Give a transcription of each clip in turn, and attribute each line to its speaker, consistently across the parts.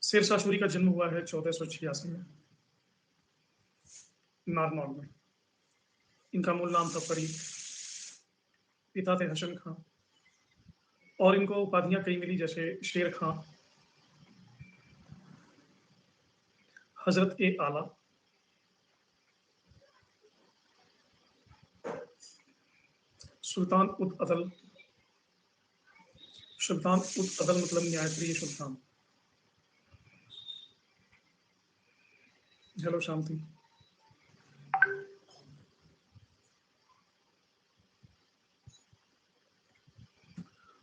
Speaker 1: शेरशाह सूरी का जन्म हुआ है 1486 में नारनौल में। इनका मूल नाम था फरीद, पिता थे हसन खां, और इनको उपाधियां कई मिली, जैसे शेर खां, हजरत ए आला, सुल्तान उद अदल। सुल्तान उद अदल मतलब न्यायप्रिय सुल्तान। हेलो शांति।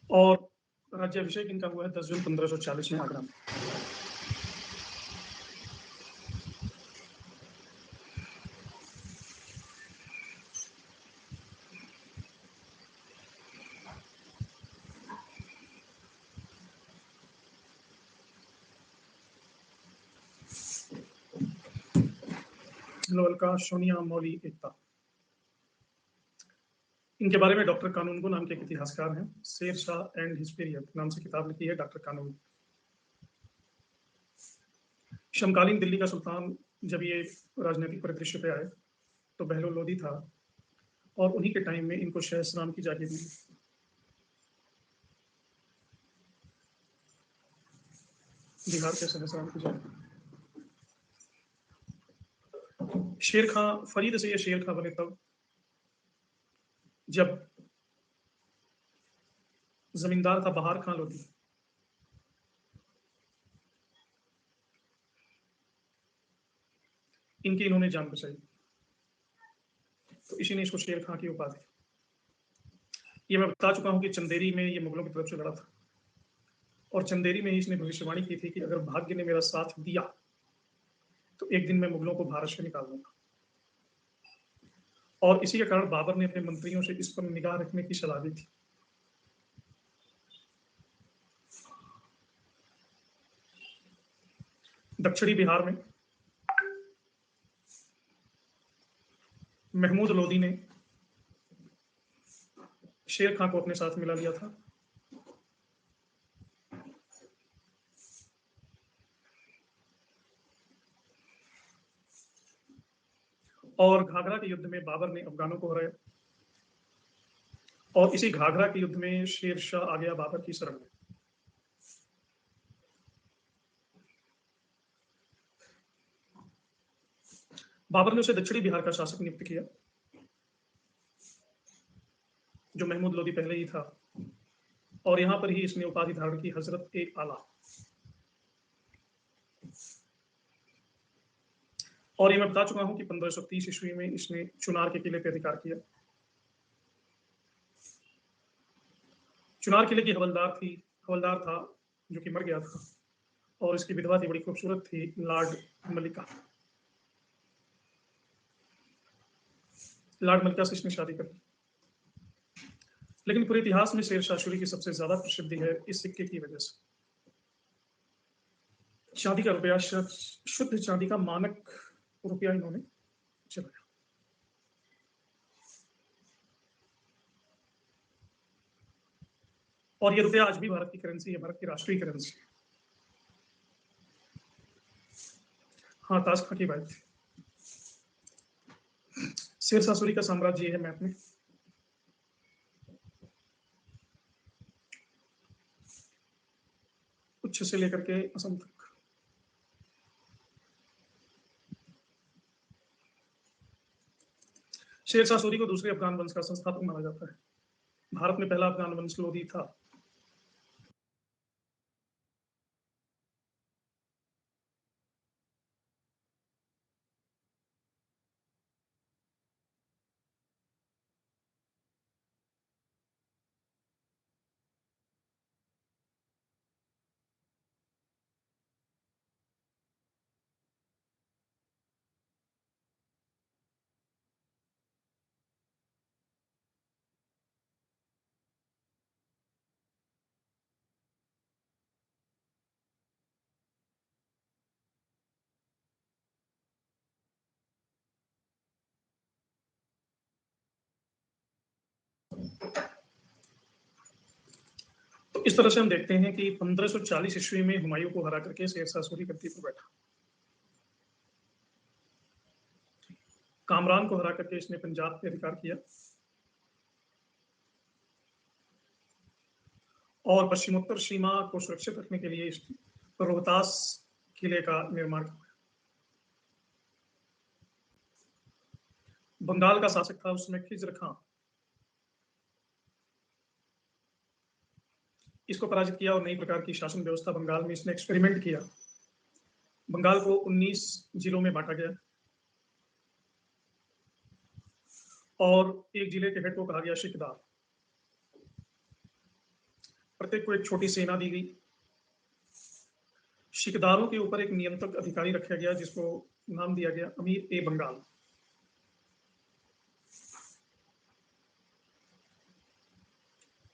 Speaker 1: और राज्याभिषेक इनका हुआ है 10 जून 1540 में आगरा में। हेलो अलका, सोनिया, मौली, एकता। इनके बारे में डॉक्टर कानूनगो नाम के एक इतिहासकार हैं, Sher Shah and his period नाम से किताब लिखी है डॉक्टर कानून। समकालीन दिल्ली का सुल्तान जब ये राजनीतिक परिदृश्य पे आए तो बहलोल लोदी था, और उन्हीं के टाइम में इनको सहस्राम की जागीर मिली। बिहार के सहस्राम की जागीर। शेर खां, फरीद से ये शेर खां बने तब जब जमींदार था बहार खां लोधी। इनकी इन्होंने जान बचाई, तो इसी ने इसको शेर खां की उपाधि। ये मैं बता चुका हूं कि चंदेरी में ये मुगलों की तरफ से लड़ा था, और चंदेरी में ही इसने भविष्यवाणी की थी कि अगर भाग्य ने मेरा साथ दिया तो एक दिन मैं मुगलों को भारत से निकाल दूंगा। और इसी के कारण बाबर ने अपने मंत्रियों से इस पर निगाह रखने की सलाह दी थी। दक्षिणी बिहार में महमूद लोदी ने शेर खां को अपने साथ मिला लिया था, और घाघरा के युद्ध में बाबर ने अफगानों को हराया, और इसी घाघरा के युद्ध में शेर शाह आ गया बाबर की शरण में। बाबर ने उसे दक्षिणी बिहार का शासक नियुक्त किया, जो महमूद लोदी पहले ही था, और यहां पर ही इसने उपाधि धारण की हजरत ए आला। और ये मैं बता चुका हूं कि 1530 ईस्वी में इसने चुनार के किले पर अधिकार किया। चुनार किले की हवलदार था जो कि मर गया था, और इसकी विधवा थी, बड़ी खूबसूरत थी, लॉर्ड मलिका। लॉर्ड मलिका से इसने शादी कर ली। लेकिन पूरे इतिहास में शेर शाह सूरी की सबसे ज्यादा प्रसिद्धि है इस सिक्के की वजह से। चांदी का रुपया, शुद्ध चांदी का मानक रुपया इन्होंने चलाया। और ये रुपया आज भी भारत की करेंसी है, भारत की राष्ट्रीय करेंसी है। हाँ, ताज खां की बात थी। शेर शाह सूरी का साम्राज्य है मैप में। उच्च से लेकर के असम तक। शेर शाह सूरी को दूसरे अफगान वंश का संस्थापक माना जाता है। भारत में पहला अफगान वंश लोधी था। तो इस तरह से हम देखते हैं कि 1540 ईस्वी में हुमायूं को हरा करके शेरशाह सूरी गद्दी पर बैठा। कामरान को हरा करके इसने पंजाब पे अधिकार किया और पश्चिमोत्तर सीमा को सुरक्षित रखने के लिए रोहतास किले का निर्माण किया। बंगाल का शासक था उसमें खिज्र खां, इसको पराजित किया और नई प्रकार की शासन व्यवस्था बंगाल में इसने एक्सपेरिमेंट किया। बंगाल को 19 जिलों में बांटा गया और एक जिले के हेड को कहा गया शिकदार। प्रत्येक को एक छोटी सेना दी गई। शिकदारों के ऊपर एक नियंत्रक अधिकारी रखा गया जिसको नाम दिया गया अमीर ए बंगाल।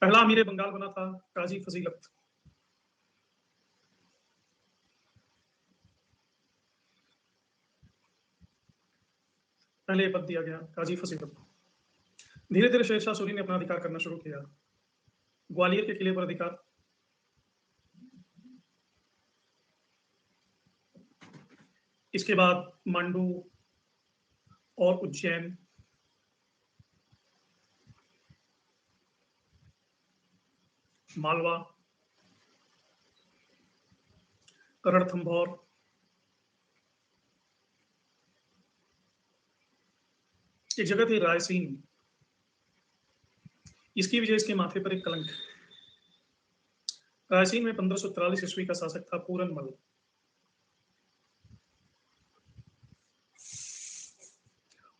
Speaker 1: पहला अमीर ए बंगाल बना था काजी फजीलत। पहले पद दिया गया काजी फजीलत। धीरे धीरे शेरशाह सूरी ने अपना अधिकार करना शुरू किया। ग्वालियर के किले पर अधिकार, इसके बाद मांडू और उज्जैन, मालवा, रणथंभौर, एक जगह थी रायसीन, इसकी वजह इसके माथे पर एक कलंक है। रायसीन में 1543 ईस्वी का शासक था पूरनमल।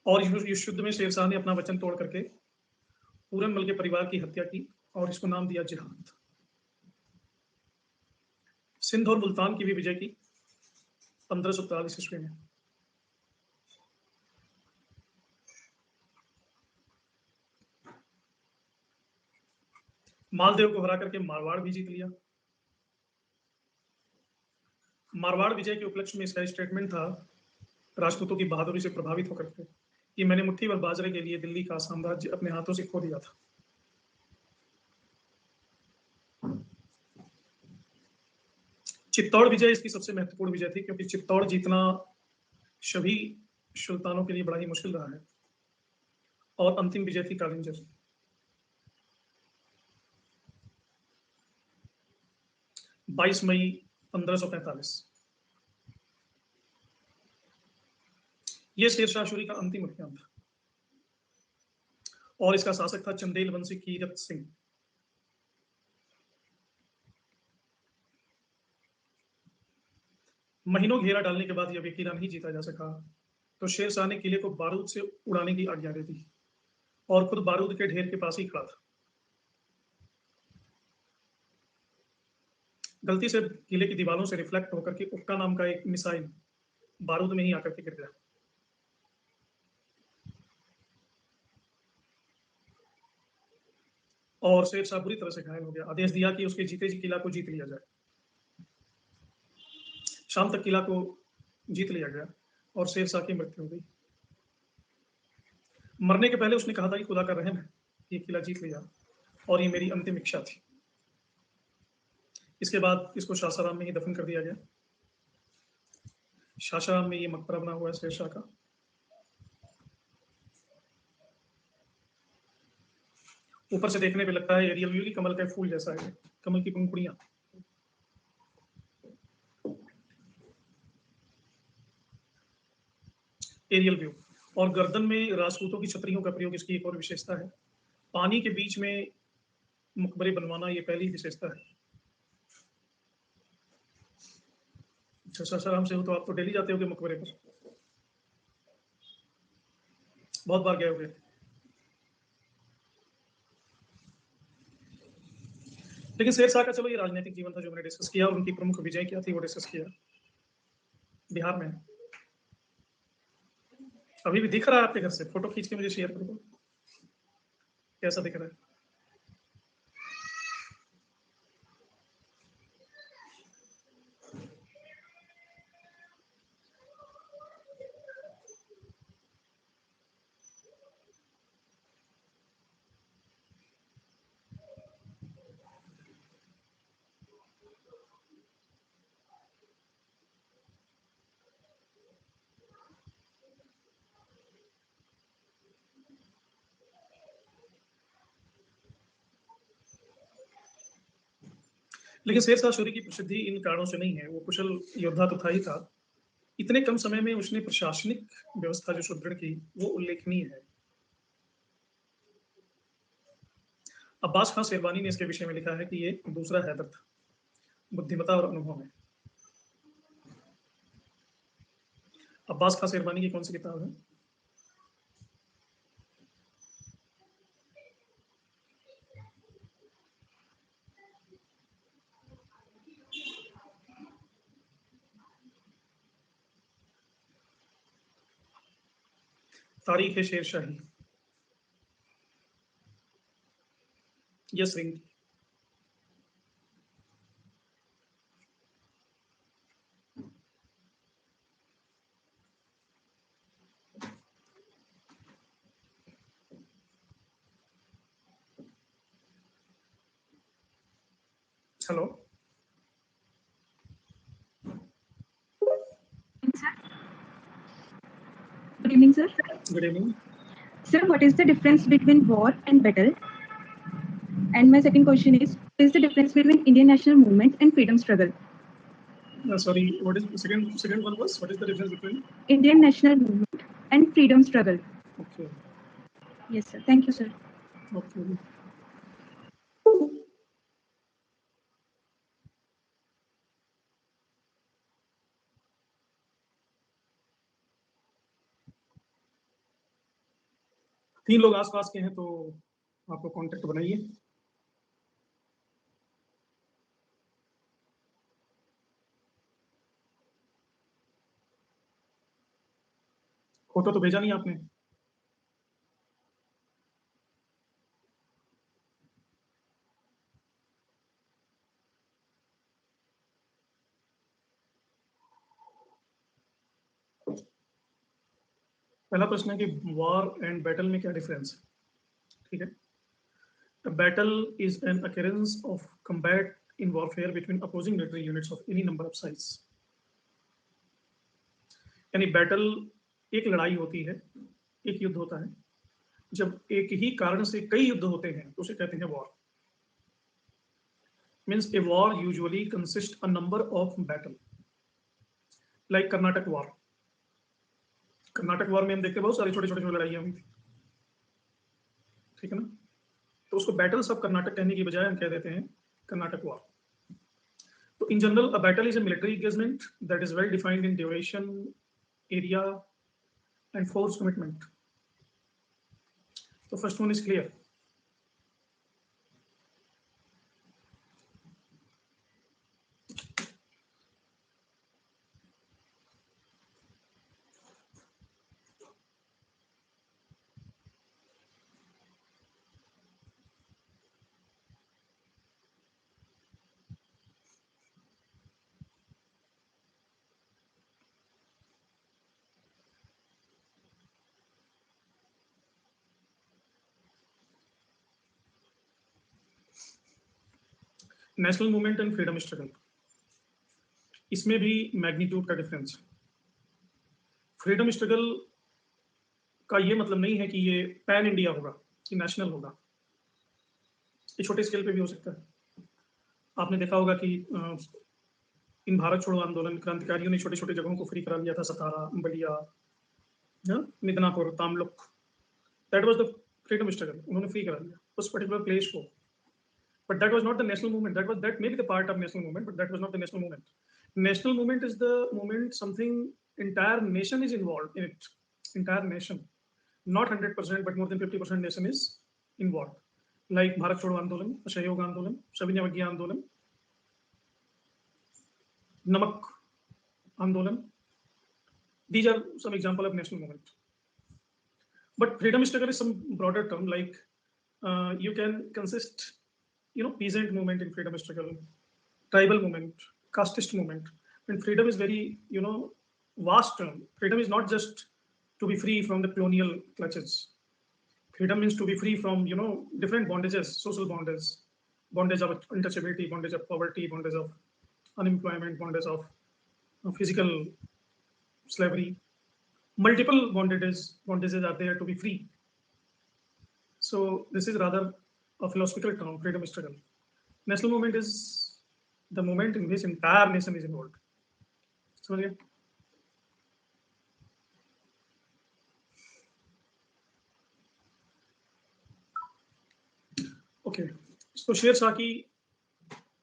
Speaker 1: और इस युद्ध में शेरशाह ने अपना वचन तोड़ करके पूरनमल के परिवार की हत्या की और इसको नाम दिया जिहाद। सिंध और मुल्तान की भी विजय की 1543 ईस्वी में। मालदेव को हरा करके मारवाड़ भी जीत लिया। मारवाड़ विजय के उपलक्ष्य में इसका स्टेटमेंट था राजपूतों की बहादुरी से प्रभावित होकर के कि मैंने मुट्ठी भर बाजरे के लिए दिल्ली का साम्राज्य अपने हाथों से खो दिया था। चित्तौड़ विजय इसकी सबसे महत्वपूर्ण विजय थी क्योंकि चित्तौड़ जीतना सभी सुल्तानों के लिए बड़ा ही मुश्किल रहा है। और अंतिम विजय थी कालिंजर। बाईस मई 1545। यह शेरशाह सूरी का अंतिम अभियान था और इसका शासक था चंदेल वंशी कीरत सिंह। महीनों घेरा डालने के बाद जब ये किला नहीं जीता जा सका तो शेरशाह ने किले को बारूद से उड़ाने की आज्ञा दे दी और खुद बारूद के ढेर के पास ही खड़ा था। गलती से किले की दीवारों से रिफ्लेक्ट होकर के उक्का नाम का एक मिसाइल बारूद में ही आकर के गिर गया और शेरशाह बुरी तरह से घायल हो गया। आदेश दिया कि उसके जीते जी किला को जीत लिया जाए। शाम तक किला को जीत लिया गया और शेरशाह की मृत्यु हो गई। मरने के पहले उसने कहा था कि खुदा का रहम है, ये किला जीत लिया और ये मेरी अंतिम इच्छा थी। इसके बाद इसको सासाराम में ही दफन कर दिया गया। सासाराम में ये मकबरा बना हुआ है शेरशाह का। ऊपर से देखने पे लगता है एरियल व्यू कमल के फूल जैसा है, कमल की पंखुड़ियां। Aerial view. और गर्दन में राजपूतों की छतरियों का प्रयोग इसकी एक और विशेषता है। पानी के बीच में मकबरे बनवाना ये पहली विशेषता है। सासाराम से हो तो आप तो डेली जाते होगे मकबरे पर, बहुत बार गए होगे। लेकिन शेरशाह का चलो ये राजनीतिक जीवन था जो मैंने डिस्कस किया और उनकी प्रमुख विजय क्या थी वो डिस्कस किया। बिहार में अभी भी दिख रहा है आपके घर से, फोटो खींच के मुझे शेयर कर दो, कैसा दिख रहा है। लेकिन शेरशाह सूरी की प्रसिद्धि इन कारणों से नहीं है। वो कुशल योद्धा तो था ही था, इतने कम समय में उसने प्रशासनिक व्यवस्था जो सुदृढ़ की वो उल्लेखनीय है। अब्बास खां शेरवानी ने इसके विषय में लिखा है कि ये दूसरा हैदर था, बुद्धिमत्ता और अनुभव में। अब्बास खां शेरवानी की कौन सी किताब है? Tarikh Sher Shahi, yes ring. Hello,
Speaker 2: Sir. Good evening, sir.
Speaker 1: Good evening.
Speaker 2: Sir, what is the difference between war and battle? And my second question is, what is the difference between Indian national movement and freedom struggle?
Speaker 1: Sorry, what is the second one was? What is the difference between?
Speaker 2: Indian national movement and freedom struggle.
Speaker 1: Okay.
Speaker 2: Yes, sir. Thank you, sir.
Speaker 1: Okay. तीन लोग आसपास के हैं तो आपको contact बनाइए। Photo तो भेजा नहीं आपने। पहला प्रश्न है कि वॉर एंड बैटल में क्या डिफरेंस है। ठीक है, A battle is an occurrence of combat in warfare between opposing military units of any number of size. यानी बैटल एक लड़ाई होती है, एक युद्ध होता है। जब एक ही कारण से कई युद्ध होते हैं तो उसे कहते हैं war. Means a war usually consist a number of battle, like Karnataka war. Karnataka war में हम देखते हैं बहुत सारी छोटी छोटी लड़ाइयां हुई थी, ठीक है ना। तो उसको बैटल्स ऑफ कर्नाटक कहने की बजाय हम कह देते हैं कर्नाटक वॉर। तो in general a battle is a military engagement that is well defined in duration, area and force commitment. तो first one is clear. National movement and freedom struggle, इसमें भी मैग्नीट्यूड का डिफरेंस है। फ्रीडम स्ट्रगल का ये मतलब नहीं है कि ये पैन इंडिया होगा, कि नेशनल होगा। ये छोटे स्केल पे भी हो सकता है। आपने देखा होगा कि इन भारत छोड़ो आंदोलन क्रांतिकारियों ने छोटे छोटे जगहों को फ्री करा लिया था, Satara, Ballia, Midnapore, Tamluk. That was the freedom struggle. उन्होंने फ्री करा लिया उस पर्टिकुलर प्लेस को। But that was not the national movement. That may be the part of national movement, but that was not the national movement. National movement is the movement something entire nation is involved in it. Entire nation, not 100%, but more than 50% nation is involved. Like Bharat Chodo Andolan, Asahयोग Andolan, Savinya Avagya Andolan, Namak Andolan. These are some example of national movement. But freedom struggle is some broader term. Like you can consist, peasant movement in freedom struggle, tribal movement, casteist movement. And freedom is very, vast term. Freedom is not just to be free from the colonial clutches. Freedom means to be free from, different bondages, social bondages, bondage of untouchability, bondage of poverty, bondage of unemployment, bondage of physical slavery. Multiple bondages are there to be free. So this is rather a philosophical term, freedom struggle. National movement is the moment in which entire nation is involve. समझिए, okay. तो शेर शाह की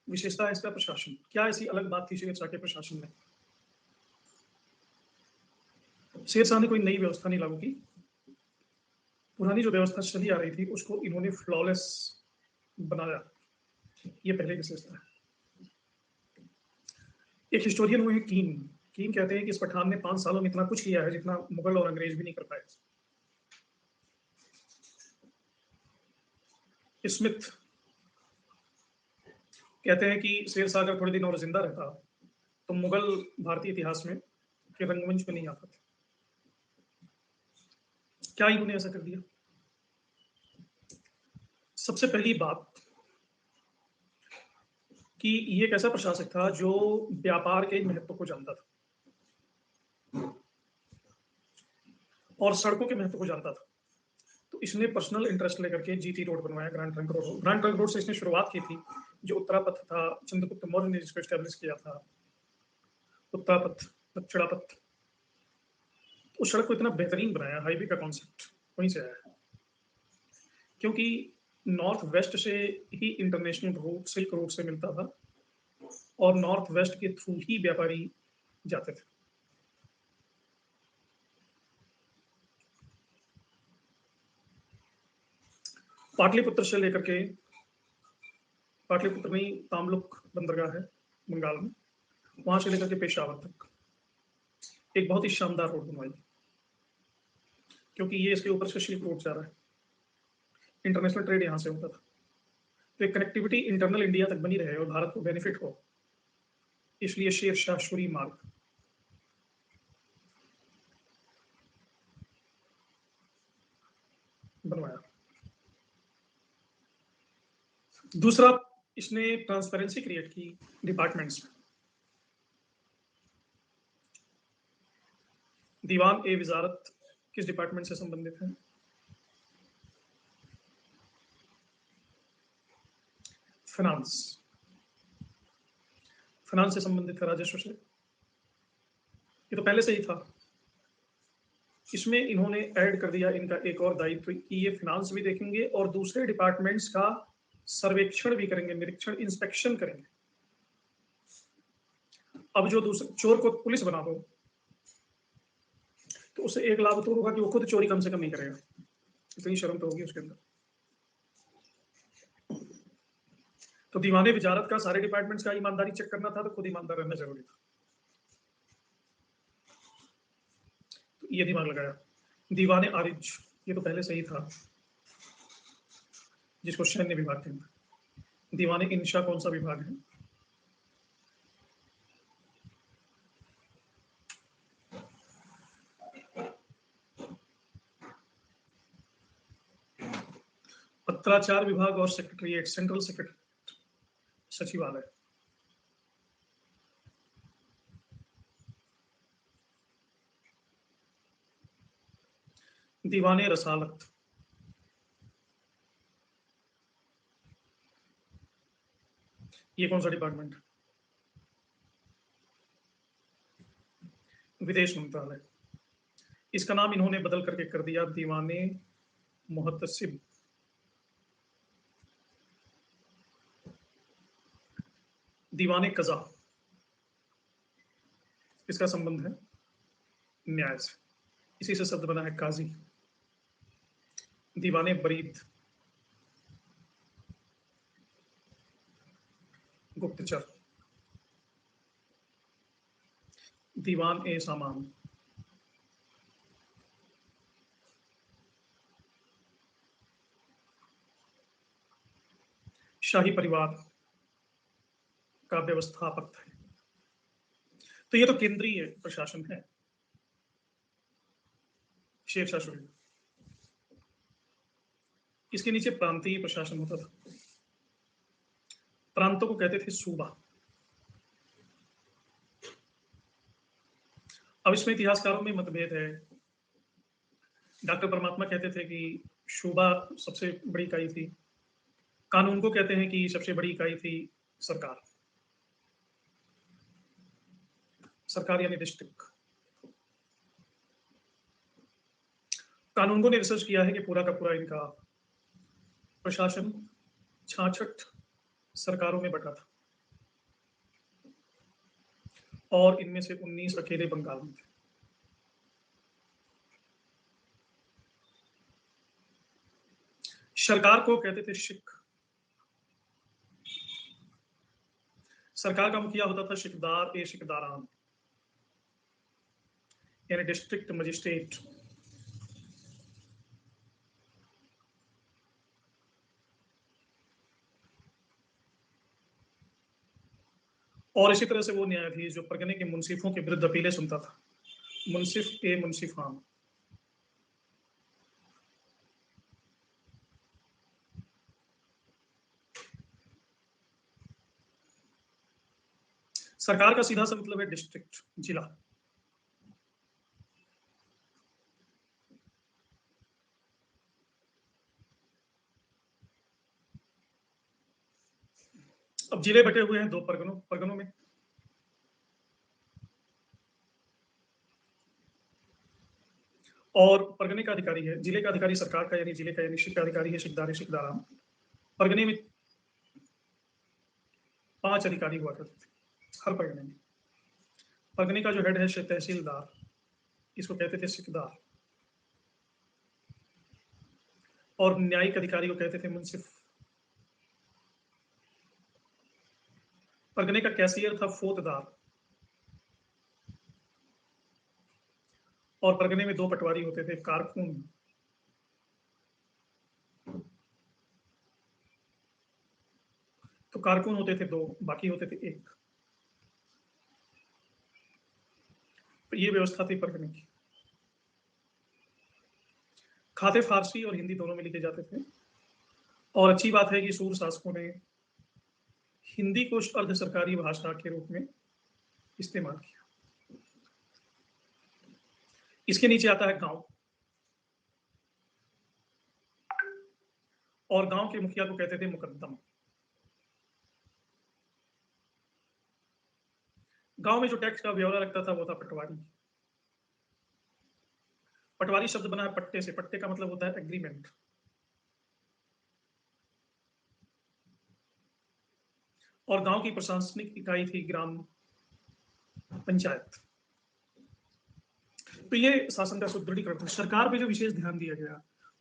Speaker 1: विशेषता है इसका प्रशासन। क्या ऐसी अलग बात थी शेर शाह के प्रशासन में? शेर शाह ने कोई नई व्यवस्था नहीं लागू की। पुरानी जो व्यवस्था चली आ रही थी उसको इन्होंने फ्लॉलेस बनाया। ये पहले विशेषता है। एक हिस्टोरियन हुए हैं कीन। कीन कहते हैं कि इस पठान ने 5 सालों में इतना कुछ किया है जितना मुगल और अंग्रेज भी नहीं कर पाए। स्मिथ कहते हैं कि शेर शाह अगर थोड़े दिन और जिंदा रहता तो मुगल भारतीय इतिहास में के रंगमंच में नहीं आता था। क्या इन्होंने ऐसा कर दिया? सबसे पहली बात कि ये एक ऐसा प्रशासक था जो व्यापार के महत्व को जानता था और सड़कों के महत्व को जानता था। तो इसने पर्सनल इंटरेस्ट लेकर के जीटी रोड बनवाया, grand trunk road. Grand trunk road से इसने शुरुआत की थी, जो उत्तरापथ था, चंद्रगुप्त मौर्य ने जिसको एस्टेब्लिश किया था, उत्तरापथ, दक्षिणापथ। उस सड़क को इतना बेहतरीन बनाया, हाईवे का कॉन्सेप्ट वहीं से आया, क्योंकि नॉर्थ वेस्ट से ही इंटरनेशनल रूट सिल्क रूट से मिलता था और नॉर्थ वेस्ट के थ्रू ही व्यापारी जाते थे। पाटलिपुत्र से लेकर के, पाटलिपुत्र नहीं, तामलुक बंदरगाह है बंगाल में, वहां से लेकर के पेशावर तक एक बहुत ही शानदार रोड बनवाई, क्योंकि ये इसके ऊपर से सिल्क रोड जा रहा है, इंटरनेशनल ट्रेड यहाँ से होता था। तो एक कनेक्टिविटी इंटरनल इंडिया तक बनी रहे और भारत को बेनिफिट हो, इसलिए शेर शाह सूरी मार्ग बनवाया। दूसरा, इसने ट्रांसपेरेंसी क्रिएट की डिपार्टमेंट्स में। दीवान ए वजारत किस डिपार्टमेंट से संबंधित है? फाइनेंस। फाइनेंस से संबंधित है, राजस्व से। ये तो पहले से ही था। इसमें इन्होंने ऐड कर दिया इनका एक और दायित्व कि ये फाइनेंस भी देखेंगे और दूसरे डिपार्टमेंट्स का सर्वेक्षण भी करेंगे, निरीक्षण, इंस्पेक्शन करेंगे। अब जो दूसरे चोर को पुलिस बना दो तो उससे एक लाभ तो होगा कि वो खुद चोरी कम से कम नहीं करेगा, इतनी शर्म तो होगी उसके अंदर। तो दीवाने वजारत का सारे डिपार्टमेंट्स का ईमानदारी चेक करना था, तो खुद ईमानदार रहना जरूरी था। तो ये दिमाग लगाया। दीवाने आरिज, ये तो पहले से ही था, जिसको सैन्य विभाग कहते हैं। दीवाने इंशा कौन सा विभाग है? पत्राचार विभाग और सेक्रेटरीट, सेंट्रल सेक्रेटरी, सचिवालय। दीवाने रसालत, ये कौन सा डिपार्टमेंट? विदेश मंत्रालय। इसका नाम इन्होंने बदल करके कर दिया दीवाने मुहतसिब। दीवाने कजा, इसका संबंध है न्याय से, इसी से शब्द बना है काजी। दीवाने बरीद, गुप्तचर। दीवान ए सामान, शाही परिवार का व्यवस्थापक है। तो ये तो केंद्रीय प्रशासन है शेर शाह सूरी। इसके नीचे प्रांतीय प्रशासन होता था। प्रांतों को कहते थे सूबा। अब इसमें इतिहासकारों में मतभेद है। डॉक्टर परमात्मा कहते थे कि सूबा सबसे बड़ी इकाई थी, कानून को कहते हैं कि सबसे बड़ी इकाई थी सरकार। सरकार यानी डिस्ट्रिक्ट। कानूनगों ने रिसर्च किया है कि पूरा का पूरा इनका प्रशासन 66 सरकारों में बटा था और इनमें से 19 अकेले बंगाल में थे। सरकार को कहते थे शिक। सरकार का मुखिया होता था शिकदार ए शिकदारान, यानी डिस्ट्रिक्ट मजिस्ट्रेट। और इसी तरह से वो न्यायाधीश जो परगने के मुंसिफों के विरुद्ध अपीलें सुनता था, मुंसिफ ए मुंसिफान। सरकार का सीधा सा मतलब है डिस्ट्रिक्ट, जिला। अब जिले बटे हुए हैं 2 परगनों में। और परगने का अधिकारी है, जिले का अधिकारी सरकार का यानी जिले का यानी शिक का अधिकारी है शिकदार शिकदाराम। परगने में 5 अधिकारी हुआ करते थे हर परगने में। परगने का जो हेड है तहसीलदार, इसको कहते थे सिकदार। और न्यायिक अधिकारी को कहते थे मुंसिफ। परगने का कैशियर था फौजदार। और परगने में 2 पटवारी होते थे, कारकून। तो कारकून होते थे 2, बाकी होते थे 1। तो ये व्यवस्था थी परगने की। खाते फारसी और हिंदी दोनों में लिखे जाते थे। और अच्छी बात है कि सूर्य शासकों ने हिंदी को अर्ध सरकारी भाषा के रूप में इस्तेमाल किया। इसके नीचे आता है गांव। और गांव के मुखिया को कहते थे मुकद्दम। गांव में जो टैक्स का ब्यौरा रखता था वो था पटवारी। पटवारी शब्द बना है पट्टे से। पट्टे का मतलब होता है एग्रीमेंट। और गांव की प्रशासनिक इकाई थी ग्राम पंचायत। तो ये शासन का सुदृढ़ीकरण था। सरकार पे जो विशेष ध्यान दिया गया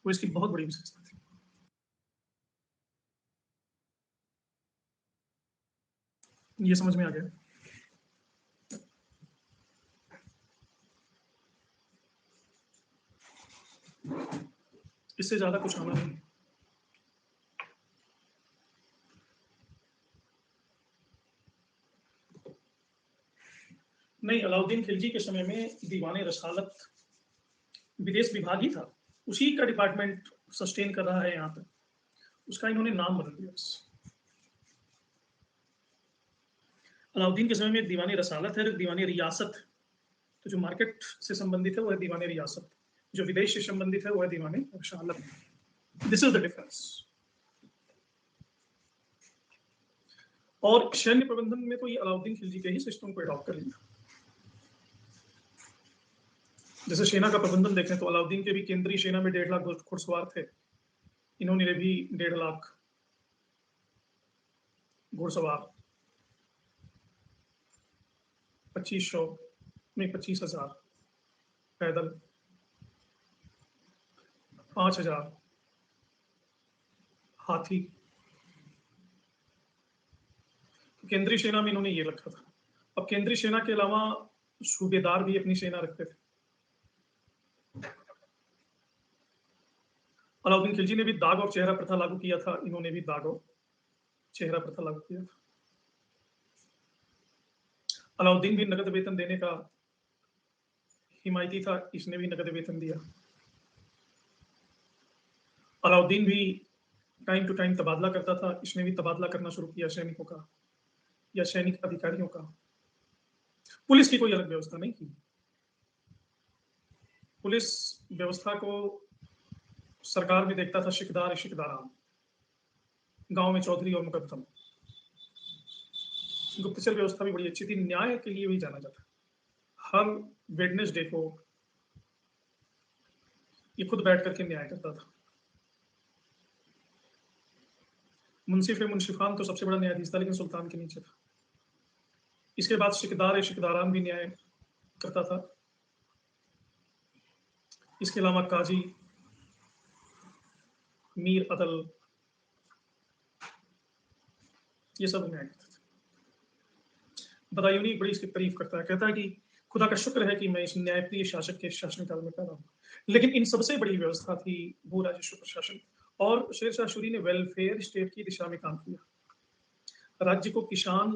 Speaker 1: वो इसकी बहुत बड़ी विशेषता थी। ये समझ में आ गया। इससे ज्यादा कुछ आना नहीं। नहीं, अलाउद्दीन खिलजी के समय में दीवाने रसालत विदेश विभाग ही था। उसी का डिपार्टमेंट सस्टेन कर रहा है यहाँ पे। उसका इन्होंने नाम बदल दिया। अलाउद्दीन के समय में दीवानी रसालत है, दीवानी रियासत। तो जो मार्केट से संबंधित है वो है दीवानी रियासत, जो विदेश से संबंधित है वो है दीवानी रसालत। This is the difference. और सैन्य प्रबंधन में तो ये अलाउद्दीन खिलजी के ही सिस्टम को अडॉप्ट कर लिया। जैसे सेना का प्रबंधन देखें तो अलाउद्दीन के भी केंद्रीय सेना में 1.5 लाख घुड़सवार थे। इन्होंने भी 1.5 लाख घुड़सवार, 2500 में 25,000 पैदल, 5,000 हाथी। केंद्रीय सेना में इन्होंने ये रखा था। अब केंद्रीय सेना के अलावा सूबेदार भी अपनी सेना रखते थे। अलाउद्दीन खिलजी ने भी दाग और चेहरा प्रथा लागू किया था। इन्होंने भी दाग और चेहरा प्रथा लागू किया था। अलाउद्दीन भी नगद वेतन देने का हिमायती था। इसने भी नगद वेतन दिया। अलाउद्दीन भी टाइम टू टाइम तबादला करता था। इसने भी तबादला करना शुरू किया सैनिकों का या सैनिक अधिकारियों का। पुलिस की कोई अलग व्यवस्था नहीं थी। पुलिस व्यवस्था को सरकार में देखता था शिकदार शिकदाराम, गांव में चौधरी और मुकद्दम। गुप्तचर व्यवस्था भी बड़ी अच्छी थी। न्याय के लिए भी जाना जाता। हर वेडनेसडे को ये खुद बैठ करके न्याय करता था। मुंसिफ मुंशिफान तो सबसे बड़ा न्यायाधीश था, लेकिन सुल्तान के नीचे था। इसके बाद शिकदार शिकदारान भी न्याय करता था। इसके अलावा काजी, मीर अदल, ये सब न्याय करते थे। बदायूनी बड़ी इसकी तारीफ करता है, कहता है कि खुदा का शुक्र है कि मैं इस न्यायप्रिय शासक के शासनकाल में पैदा हूं। लेकिन इन सबसे बड़ी व्यवस्था थी भू राजस्व प्रशासन, और शेरशाह सूरी ने वेलफेयर स्टेट की दिशा में काम किया। राज्य को किसान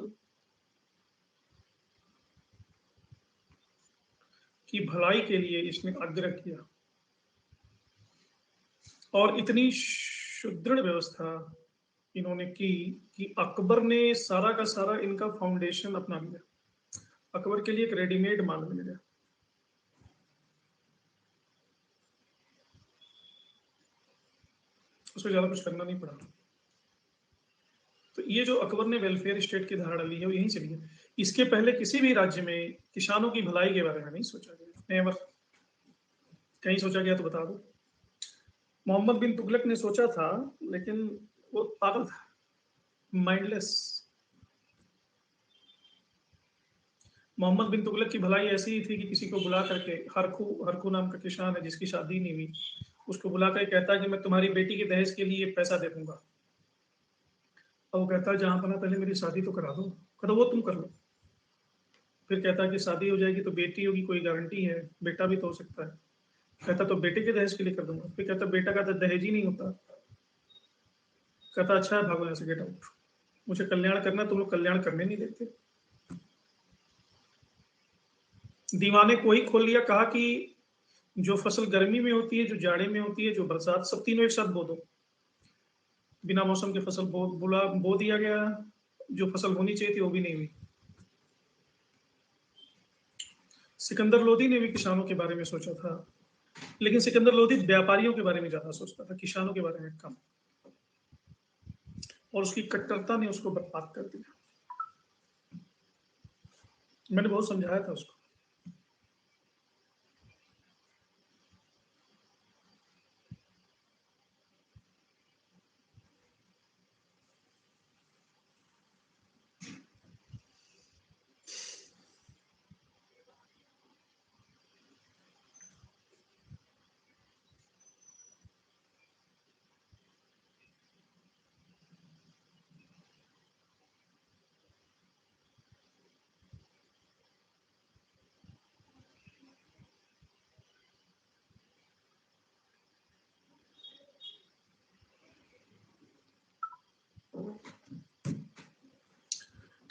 Speaker 1: की भलाई के लिए इसने आग्रह किया, और इतनी सुदृढ़ व्यवस्था इन्होंने की कि अकबर ने सारा का सारा इनका फाउंडेशन अपना लिया। अकबर के लिए एक रेडीमेड माल मिल गया। उसको ज्यादा कुछ करना नहीं पड़ा। तो ये जो अकबर ने वेलफेयर स्टेट की धारणा ली है वो यहीं से ली है। इसके पहले किसी भी राज्य में किसानों की भलाई के बारे में नहीं सोचा गया, नेवर। कहीं सोचा गया तो बता दो। मोहम्मद बिन तुगलक ने सोचा था, लेकिन वो पागल था, माइंडलेस। मोहम्मद बिन तुगलक की भलाई ऐसी ही थी कि किसी को बुला करके, हरखू नाम का किसान है जिसकी शादी नहीं हुई, उसको बुला कर कहता कि मैं तुम्हारी बेटी के दहेज के लिए पैसा दे दूंगा। और वो कहता जहां पना पहले मेरी शादी तो करा दो। कहता वो तुम कर लो। फिर कहता कि शादी हो जाएगी तो बेटी होगी, कोई गारंटी है, बेटा भी तो हो सकता है। कहता तो बेटे के दहेज के लिए कर दूंगा। फिर कहता बेटा का तो दहेज ही नहीं होता। कहता अच्छा है, भागो यहाँ से, गेट आउट। मुझे कल्याण करना, तुम लोग कल्याण करने नहीं देते। दीवाने को ही खोल लिया, कहा कि जो फसल गर्मी में होती है, जो जाड़े में होती है, जो बरसात, सब तीनों एक साथ बो दो। बिना मौसम के फसल बो दिया गया। जो फसल होनी चाहिए थी वो भी नहीं हुई। सिकंदर लोदी ने भी किसानों के बारे में सोचा था, लेकिन सिकंदर लोदी व्यापारियों के बारे में ज्यादा सोचता था, किसानों के बारे में कम। और उसकी कट्टरता ने उसको बर्बाद कर दिया। मैंने बहुत समझाया था उसको।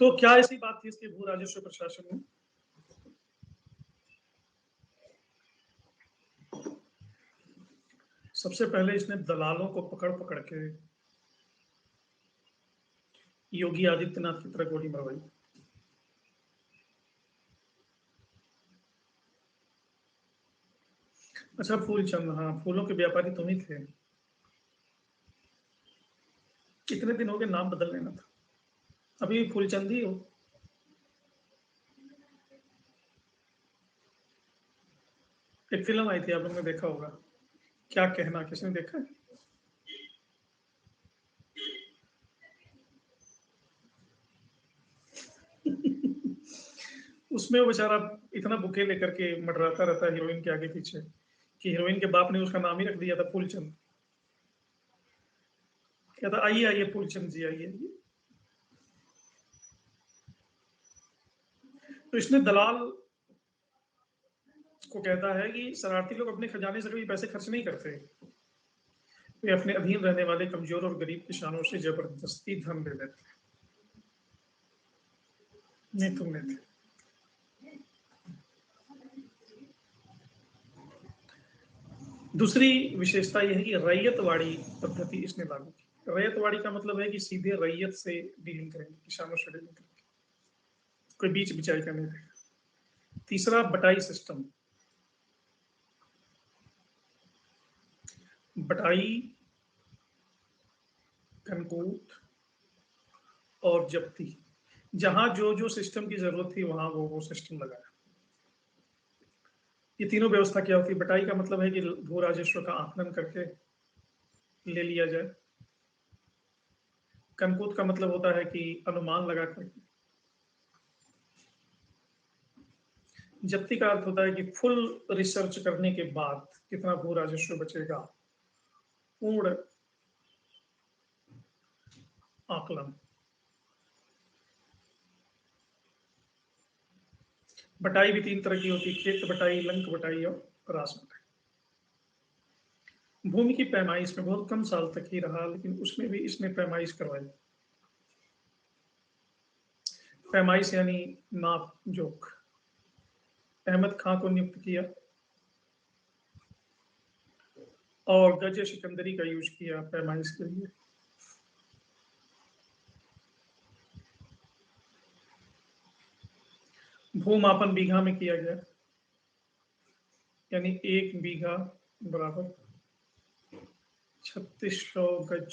Speaker 1: तो क्या ऐसी बात थी इसके भू राजस्व प्रशासन में? सबसे पहले इसने दलालों को पकड़ पकड़ के योगी आदित्यनाथ की तरह गोली मरवाई। अच्छा, फूलचंद, हाँ, फूलों के व्यापारी तुम ही थे। कितने दिन हो गए, नाम बदल लेना था। अभी फूलचंद ही हो। एक फिल्म आई थी, आप लोगों ने देखा होगा, क्या कहना, किसने देखा है? उसमें वो बेचारा इतना बुके लेकर के मंडराता रहता है हीरोइन के आगे पीछे, कि हीरोइन के बाप ने उसका नाम ही रख दिया था फूलचंद। कहता आइए आइए फूलचंद जी, आइए आइए। तो इसने दलाल को कहता है कि शरारती लोग अपने खजाने से कभी पैसे खर्च नहीं करते, वे अपने अधीन रहने वाले कमजोर और गरीब किसानों से जबरदस्ती धन ले लेते हैं। नहीं, तुमने थे। दूसरी विशेषता यह है कि रैयतवाड़ी पद्धति इसने लागू की। रैयतवाड़ी का मतलब है कि सीधे रैयत से डीलिंग करेंगे, किसानों से डीलिंग करेंगे, कोई बीच बिचाई का नहीं रहेगा। तीसरा, बटाई सिस्टम। बटाई, कनकूट और जब्ती, जहां जो जो सिस्टम की जरूरत थी वहां वो सिस्टम लगाया। ये तीनों व्यवस्था क्या होती है? बटाई का मतलब है कि भू राजस्व का आकलन करके ले लिया जाए। कनकूत का मतलब होता है कि अनुमान लगा करके। जप्ती का अर्थ होता है कि फुल रिसर्च करने के बाद कितना भू राजस्व बचेगा, पूर्ण आकलन। बटाई भी तीन तरह की होती है, खेत बटाई, लंक बटाई और रास बटाई। भूमि की पैमाइश में बहुत कम साल तक ही रहा, लेकिन उसमें भी इसने पैमाइश करवाई। पैमाइश यानी नाप जोख। अहमद खां को नियुक्त किया और गज सिकंदरी का यूज किया पैमाइश के लिए। भूमापन बीघा में किया गया, यानी 1 बीघा बराबर 3600 गज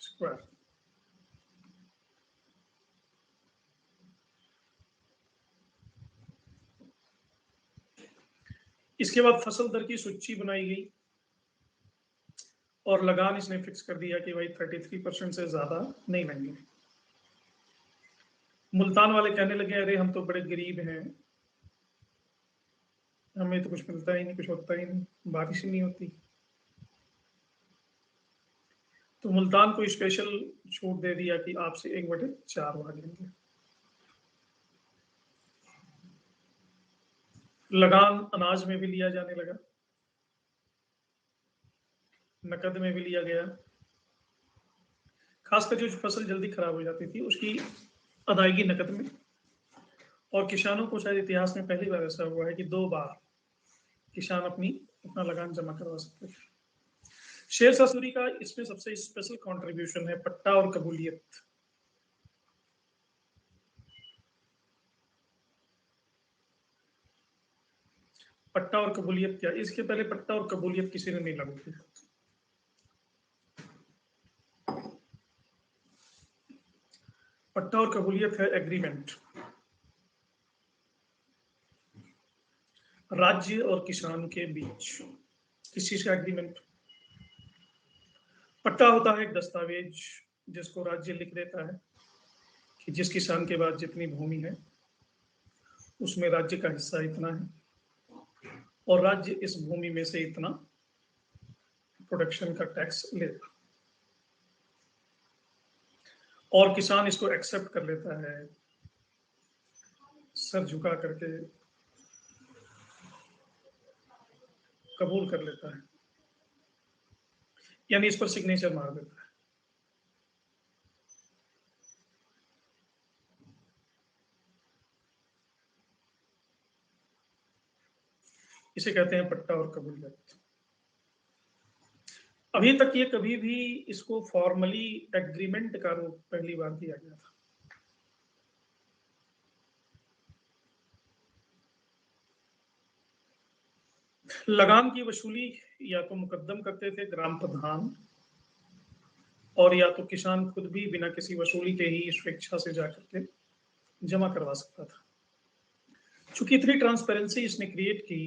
Speaker 1: स्क्वायर। इसके बाद फसल दर की सूची बनाई गई और लगान इसने फिक्स कर दिया कि भाई 33% से ज्यादा नहीं लेंगे। मुल्तान वाले कहने लगे अरे हम तो बड़े गरीब हैं, हमें तो कुछ मिलता ही नहीं, कुछ होता ही नहीं, बारिश ही नहीं होती। तो मुल्तान को स्पेशल छूट दे दिया कि आपसे 1/4 भाग लेंगे। लगान अनाज में भी लिया जाने लगा, नकद में भी लिया गया। खासकर जो फसल जल्दी खराब हो जाती थी उसकी अदायगी नकद में। और किसानों को शायद इतिहास में पहली बार ऐसा हुआ है कि 2 बार किसान अपना लगान जमा करवा सकते थे। शेरशाह सूरी का इसमें सबसे स्पेशल कंट्रीब्यूशन है पट्टा और कबूलियत। पट्टा और कबूलियत क्या? इसके पहले पट्टा और कबूलियत किसी ने नहीं लागू किया। पट्टा और कबूलियत है एग्रीमेंट, राज्य और किसान के बीच। किस चीज का एग्रीमेंट? पट्टा होता है एक दस्तावेज जिसको राज्य लिख देता है कि जिस किसान के पास जितनी भूमि है उसमें राज्य का हिस्सा इतना है और राज्य इस भूमि में से इतना प्रोडक्शन का टैक्स लेगा और किसान इसको एक्सेप्ट कर लेता है, सर झुका करके कबूल कर लेता है, यानी इस पर सिग्नेचर मार देता है। इसे कहते हैं पट्टा और कबूलियत। अभी तक ये कभी भी इसको फॉर्मली एग्रीमेंट का रूप पहली बार दिया गया था। लगान की वसूली या तो मुकद्दम करते थे ग्राम प्रधान और या तो किसान खुद भी बिना किसी वसूली के ही स्वेच्छा से जाकर के जमा करवा सकता था। चूंकि इतनी ट्रांसपेरेंसी इसने क्रिएट की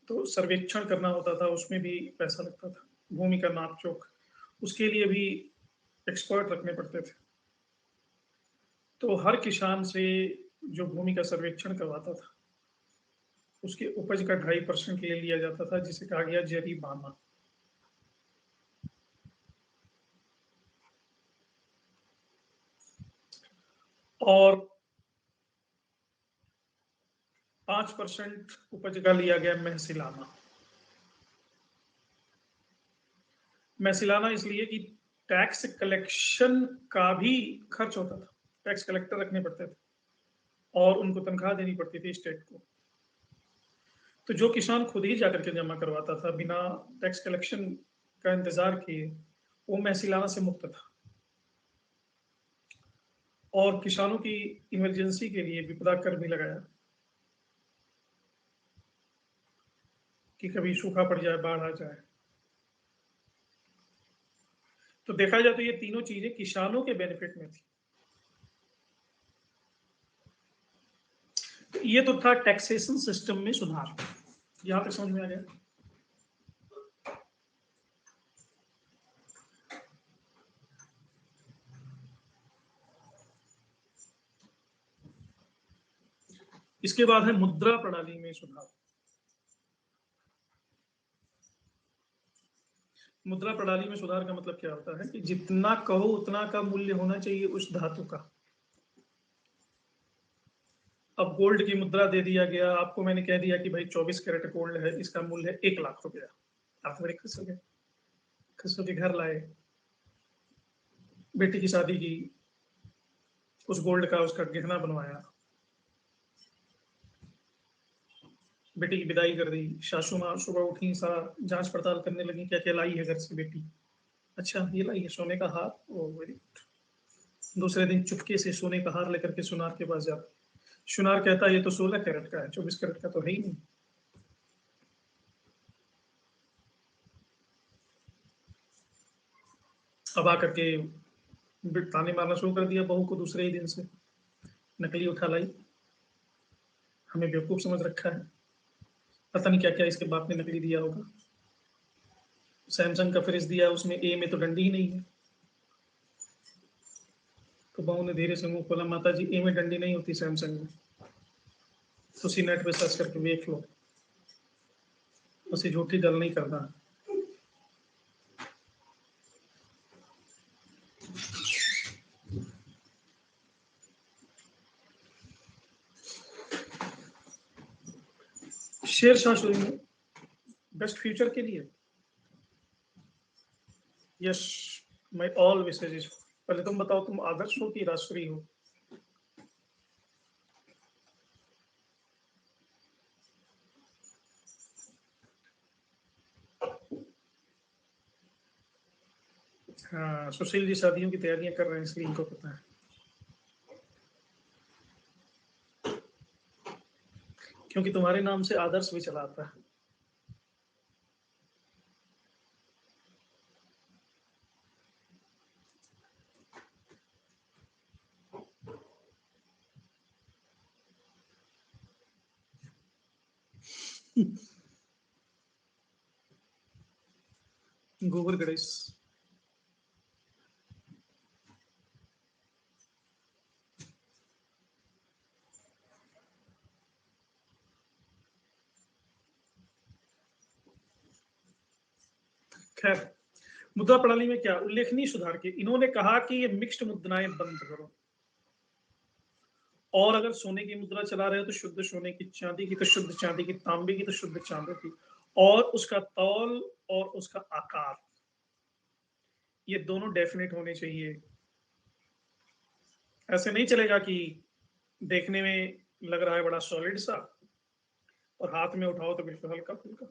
Speaker 1: तो सर्वेक्षण करना होता था, उसमें भी पैसा लगता था। भूमि का नाप जोख, उसके लिए भी एक्सपर्ट रखने पड़ते थे। तो हर किसान से जो भूमि का सर्वेक्षण करवाता था उसके उपज का 2.5% ले लिया जाता था, जिसे कहा गया जरीमाना। और 5% उपज का लिया गया महसिलाना। महसिलाना इसलिए कि टैक्स कलेक्शन का भी खर्च होता था, टैक्स कलेक्टर रखने पड़ते थे और उनको तनख्वाह देनी पड़ती थी स्टेट को। तो जो किसान खुद ही जाकर के जमा करवाता था बिना टैक्स कलेक्शन का इंतजार किए, वो महसिलाना से मुक्त था। और किसानों की इमरजेंसी के लिए विपदा कर भी लगाया कि कभी सूखा पड़ जाए, बाढ़ आ जाए। तो देखा जाए तो ये तीनों चीजें किसानों के बेनिफिट में थी। तो ये तो था टैक्सेशन सिस्टम में सुधार, यहां तक समझ में आ गया। इसके बाद है मुद्रा प्रणाली में सुधार। मुद्रा प्रणाली में सुधार का मतलब क्या होता है कि जितना कहो उतना का मूल्य होना चाहिए उस धातु का। अब गोल्ड की मुद्रा दे दिया गया आपको, मैंने कह दिया कि भाई 24 कैरेट गोल्ड है, इसका मूल्य है 1 लाख रुपया। आप तो बड़े खुश हो गए, खुश होकर घर लाए, बेटी की शादी की, उस गोल्ड का उसका गहना बनवाया, बेटी की विदाई कर दी, सासू माँ सुबह उठी, सारा जांच पड़ताल करने लगी क्या क्या लाई है घर से बेटी। अच्छा ये लाई है सोने का हार, ओ वेरी गुड। दूसरे दिन चुपके से सोने का हार लेकर के सुनार के पास जाते, सुनार कहता है ये तो 16 कैरेट का है, 24 कैरेट का तो है ही नहीं। अब आकर के ताने मारना शुरू कर दिया बहू को दूसरे ही दिन से, नकली उठा लाई, हमें बेवकूफ समझ रखा है, पता नहीं क्या क्या इसके बाप ने नकली दिया होगा। सैमसंग का फ्रिज दिया, उसमें ए में तो डंडी ही नहीं है। तो बहू ने धीरे से मुंह खोला, माता जी ए में डंडी नहीं होती सैमसंग में, उसी नेट पे सर्च करके देख लो, उसे झूठी गल नहीं करना। शेर शाह सूरी में बेस्ट फ्यूचर के लिए yes my all wishes is. पहले तुम बताओ तुम आदर्श हो कि राष्ट्रीय हो? हाँ सुशील जी शादियों की तैयारियां कर रहे हैं इसलिए इनको पता है। क्योंकि तुम्हारे नाम से आदर्श भी चला आता है। गोबर गणेश। खैर मुद्रा प्रणाली में क्या उल्लेखनीय सुधार किए, इन्होंने कहा कि ये मिक्स्ड मुद्राएं बंद करो, और अगर सोने की मुद्रा चला रहे हो तो शुद्ध सोने की, चांदी की तो शुद्ध चांदी की, तांबे की तो शुद्ध चांदी की, और उसका तौल और उसका आकार ये दोनों डेफिनेट होने चाहिए। ऐसे नहीं चलेगा कि देखने में लग रहा है बड़ा सॉलिड सा और हाथ में उठाओ तो बिल्कुल हल्का फुल्का।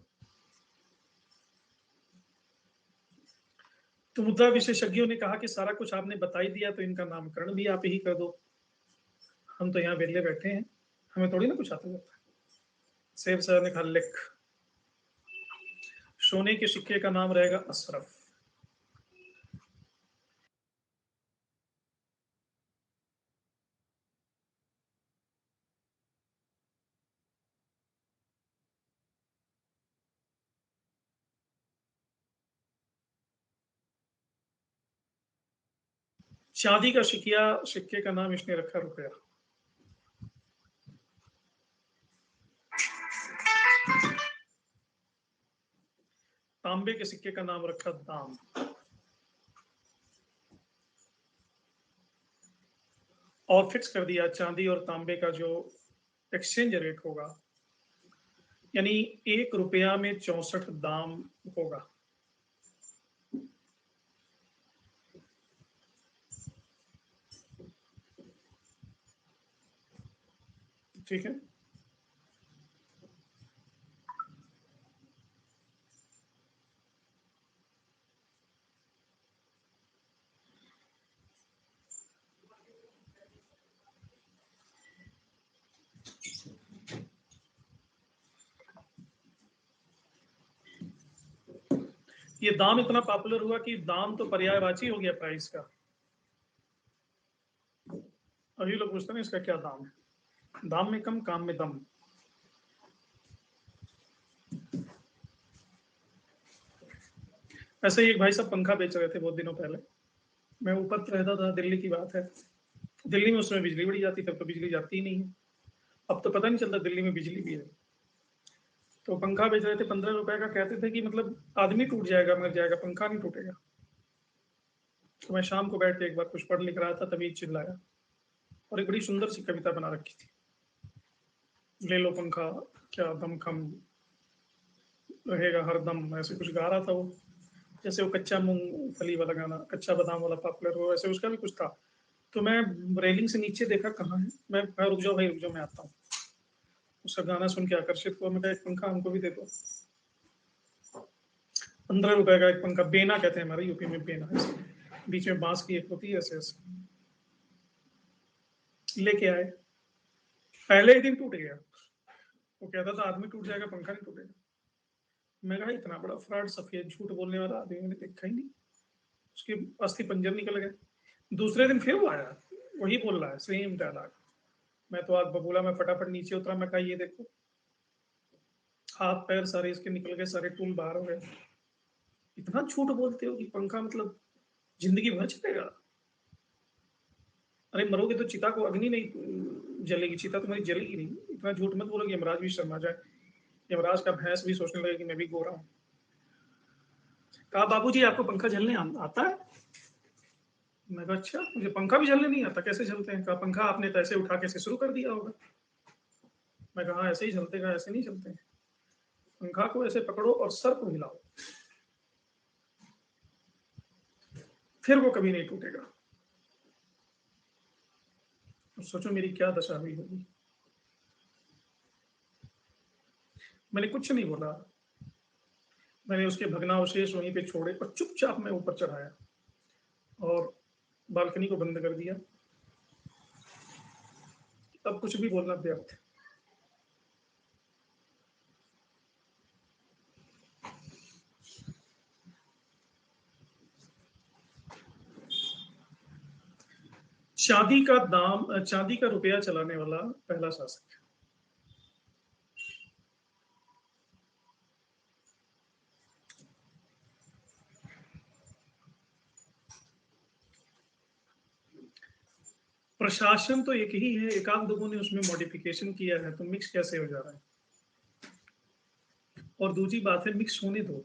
Speaker 1: तो मुद्रा विशेषज्ञों ने कहा कि सारा कुछ आपने बता ही दिया तो इनका नामकरण भी आप ही कर दो, हम तो यहाँ वेले बैठे हैं, हमें थोड़ी ना कुछ आता जाता है। सेब सर ने कहा लिख, सोने के सिक्के का नाम रहेगा अशरफ। चांदी का सिक्के का नाम इसने रखा रुपया। तांबे के सिक्के का नाम रखा दाम। और फिक्स कर दिया चांदी और तांबे का जो एक्सचेंज रेट होगा, यानी 1 रुपया में 64 दाम होगा। ठीक है, ये दाम इतना पॉपुलर हुआ कि दाम तो पर्यायवाची हो गया प्राइस का। अभी लोग पूछते हैं इसका क्या दाम है। दाम में कम, काम में दम। ऐसे ही एक भाई साहब पंखा बेच रहे थे बहुत दिनों पहले। मैं ऊपर रहता था, दिल्ली की बात है। दिल्ली में उस समय बिजली बड़ी जाती, तब तो बिजली जाती ही नहीं है। अब तो पता नहीं चलता दिल्ली में बिजली भी है। तो पंखा बेच रहे थे 15 रुपए का, कहते थे कि मतलब आदमी टूट जाएगा, मर जाएगा, पंखा नहीं टूटेगा। तो मैं शाम को बैठ के एक बार कुछ पढ़ लिख रहा था, तभी चिल्लाया और एक बड़ी सुंदर सी कविता बना रखी थी, ले लो पंखा क्या दमखम रहेगा हरदम, ऐसे कुछ गा रहा था वो। जैसे वो कच्चा मूंगफली वाला गाना, कच्चा बादाम वाला पॉपुलर हो, वैसे उसका भी कुछ था। तो मैं रेलिंग से नीचे देखा कहाँ है, मैं रुक जाओ भाई रुक जाओ, मैं आता हूँ। उसका गाना सुन के आकर्षित हुआ, मैं कहा एक पंखा हमको भी दे दो। 15 रुपए का एक पंखा, बेना कहते हैं हमारे यूपी में, बेना ऐसे बीच में बांस की एक होती है, ऐसे ऐसे लेके आए। पहले ही दिन टूट गया। वो कहता था आदमी टूट जाएगा, पंखा नहीं टूटेगा। मैं कहा इतना बड़ा फ्रॉड, सफेद झूठ बोलने वाला आदमी मैंने देखा ही नहीं। उसके अस्थि पंजर निकल गए। दूसरे दिन फिर वो आया, वही बोल रहा है, सेम डायलॉग। मैं तो आग बबूला, मैं फटाफट नीचे उतरा, मैं कहा ये देखो, हाथ पैर सारे इसके निकल गए, सारे टूल बाहर हो गए। इतना झूठ बोलते हो कि पंखा मतलब जिंदगी भर चलेगा। अरे मरोगे तो चिता को अग्नि नहीं जलेगी, चिता तुम्हारी जलेगी नहीं। इतना झूठ मत बोलो कि यमराज भी शर्मा जाए, यमराज का भैंस भी सोचने लगे कि मैं भी गोरा हूँ। कहा बाबूजी आपको पंखा झलने आता है? मैं कहा अच्छा, मुझे पंखा भी झलने नहीं आता, कैसे झलते हैं? कहा पंखा आपने तो ऐसे उठा के ऐसे शुरू कर दिया होगा। मैं कहा ऐसे ही झलते, कहा ऐसे नहीं झलते हैं। पंखा को ऐसे पकड़ो और सर को हिलाओ, फिर वो कभी नहीं टूटेगा। तो सोचो मेरी क्या दशा हुई होगी। मैंने कुछ नहीं बोला, मैंने उसके भग्नावशेष वहीं पे छोड़े और चुपचाप मैं ऊपर चढ़ाया और बालकनी को बंद कर दिया। अब कुछ भी बोलना व्यर्थ है। चांदी का रुपया चलाने वाला पहला शासक। प्रशासन तो एक ही है, एक आध लोगों ने उसमें मॉडिफिकेशन किया है, तो मिक्स कैसे हो जा रहा है? और दूसरी बात है, मिक्स होने दो।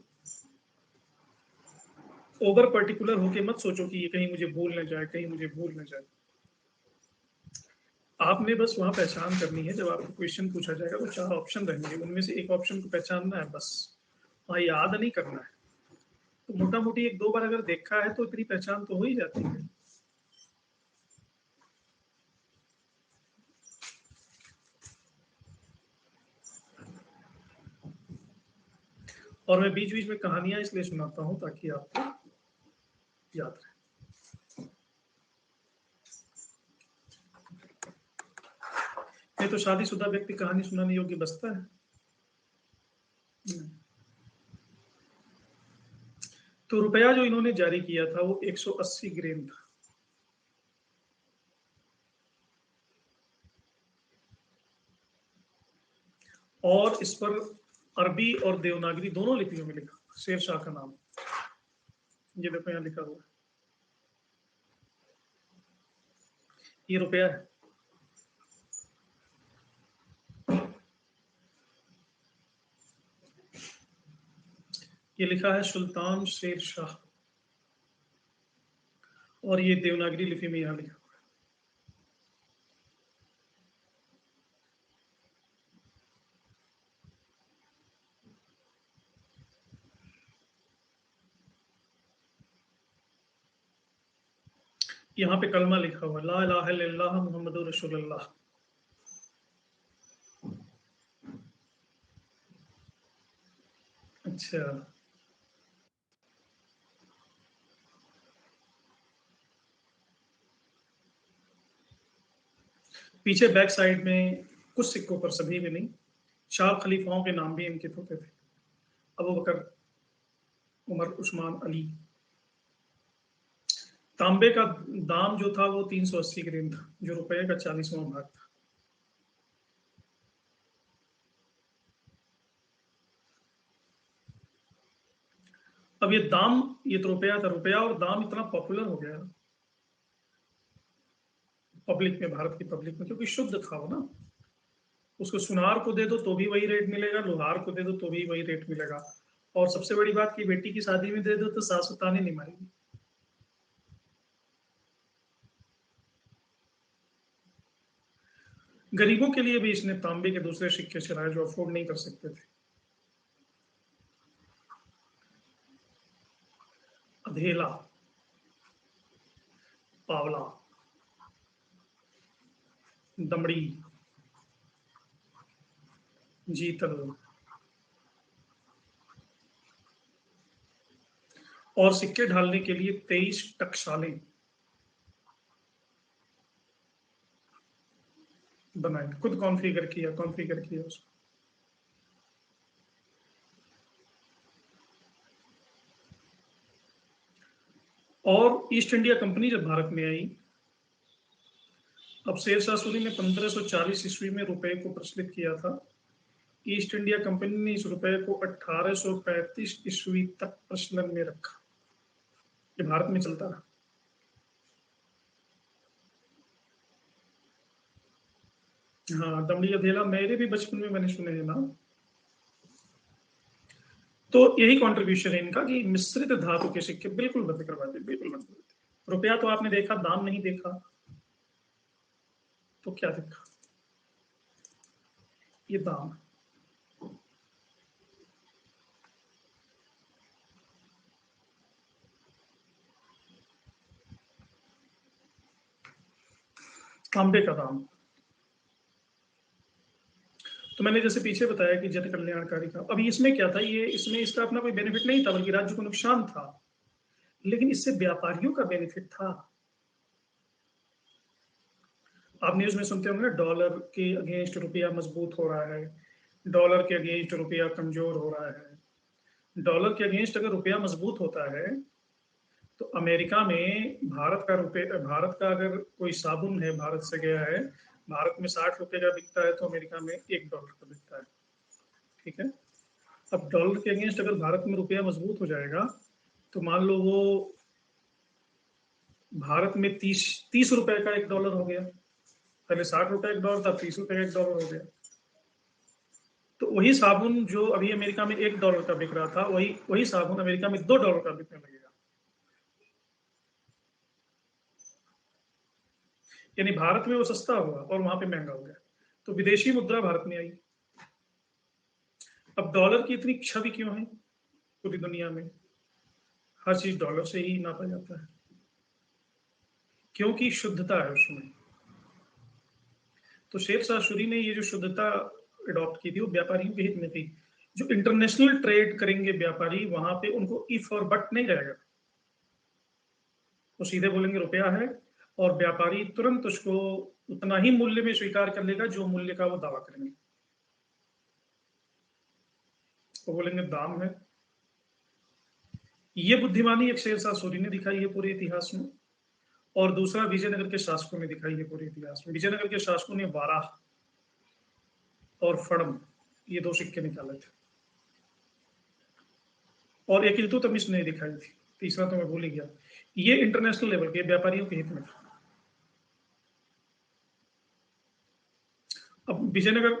Speaker 1: ओवर पर्टिकुलर होके मत सोचो कि ये कहीं मुझे भूल न जाए, कहीं मुझे भूल न जाए। आपने बस वहां पहचान करनी है। जब आपको क्वेश्चन पूछा जाएगा तो 4 ऑप्शन रहेंगे, उनमें से एक ऑप्शन को पहचानना है बस, वहां याद नहीं करना है। तो मोटा मोटी 1-2 बार अगर देखा है तो इतनी पहचान तो हो ही जाती है। और मैं बीच बीच में कहानियां इसलिए सुनाता हूं ताकि आपको याद रहे। नहीं तो शादीशुदा व्यक्ति कहानी सुनाने योग्य बचता है। तो रुपया जो इन्होंने जारी किया था वो 180 ग्रेन था। और इस पर अरबी और देवनागरी दोनों लिपियों में लिखा शेर शाह का नाम। ये देखो यहाँ लिखा हुआ है, ये रुपया है। ये लिखा है सुल्तान शेर शाह, और ये देवनागरी लिपि में यहाँ लिखा हुआ है। यहाँ पे कलमा लिखा हुआ है, ला इलाहा इल्लल्लाह मुहम्मदुर रसूलुल्लाह। अच्छा, पीछे बैक साइड में कुछ सिक्कों पर, सभी में नहीं, 4 खलीफाओं के नाम भी अंकित होते थे, अबू बकर, उमर, उस्मान, अली। तांबे का दाम जो था वो 380 ग्रेन था, जो रुपए का 40वां भाग था। अब ये दाम, ये तो रुपया था, रुपया और दाम इतना पॉपुलर हो गया पब्लिक में, भारत की पब्लिक में, क्योंकि शुद्ध था वो ना। उसको सुनार को दे दो तो भी वही रेट मिलेगा, लोहार को दे दो तो भी वही रेट मिलेगा। और सबसे बड़ी बात की बेटी की शादी में दे दो तो सासू ताने नहीं मारेगी। गरीबों के लिए भी इसने तांबे के दूसरे सिक्के चलाए जो अफोर्ड नहीं कर सकते थे। अधेला, पावला, दमड़ी, जीतल और सिक्के ढालने के लिए 23 टकसालें बनाए, खुद कॉन्फ़िगर किया उसको। और ईस्ट इंडिया कंपनी जब भारत में आई, अब शेर शाह सूरी ने 1540 ईस्वी में रुपए को प्रचलित किया था। ईस्ट इंडिया कंपनी ने इस रुपए को 1835 ईस्वी तक प्रचलन में रखा। ये भारत में चलता रहा। हाँ, दमड़ी अधेला मेरे भी बचपन में मैंने सुने हैं ना। तो यही कंट्रीब्यूशन है इनका कि मिश्रित धातु के सिक्के बिल्कुल बंद करवा दे, बिल्कुल बंद करवा दे। रुपया तो आपने देखा, दाम नहीं देखा, तो क्या देखा? ये दाम। तांबे का दाम। तो मैंने जैसे पीछे बताया कि जन कल्याणकारी था, अभी इसमें क्या था, ये इसमें इसका अपना कोई बेनिफिट नहीं था, बल्कि राज्य को नुकसान था। लेकिन इससे व्यापारियों का बेनिफिट था। आप न्यूज में सुनते होंगे ना, डॉलर के अगेंस्ट रुपया मजबूत हो रहा है, डॉलर के अगेंस्ट रुपया कमजोर हो रहा है। डॉलर के अगेंस्ट अगर रुपया मजबूत होता है तो अमेरिका में भारत का अगर कोई साबुन है, भारत से गया है, भारत में 60 रुपए का बिकता है, तो अमेरिका में $1 का बिकता है। ठीक है। अब डॉलर के अगेंस्ट अगर भारत में रुपया मजबूत हो जाएगा, तो मान लो वो भारत में 30 रुपए का $1 हो गया। पहले 60 रुपए $1 था, 30 रुपए का $1 हो गया। तो वही साबुन जो अभी अमेरिका में $1 का बिक रहा था, वही वही साबुन अमेरिका में $2 का बिकने लगेगा। यानी भारत में वो सस्ता हुआ और वहां पे महंगा हो गया। तो विदेशी मुद्रा भारत में आई। अब डॉलर की इतनी छवि क्यों है पूरी दुनिया में? हर चीज डॉलर से ही नापा जाता है, क्योंकि शुद्धता है उसमें। तो शेर शाह सूरी ने ये जो शुद्धता अडॉप्ट की थी, वो व्यापारियों के हित में थी। जो इंटरनेशनल ट्रेड करेंगे व्यापारी, वहां पे उनको इफ और बट नहीं रहेगा। वो सीधे बोलेंगे रुपया है, और व्यापारी तुरंत उसको उतना ही मूल्य में स्वीकार कर लेगा जो मूल्य का वो दावा करेंगे। वो बोलेंगे दाम है। ये बुद्धिमानी एक शेर शाह सूरी ने दिखाई है पूरे इतिहास में, और दूसरा विजयनगर के शासकों ने दिखाई है पूरे इतिहास में। विजयनगर के शासकों ने वाराह और फड़म, ये 2 सिक्के निकाले थे, और एक इल्तुतमिश ने दिखाई थी, तीसरा तो मैं भूल ही गया। ये इंटरनेशनल लेवल के व्यापारियों के हित में था। अब विजयनगर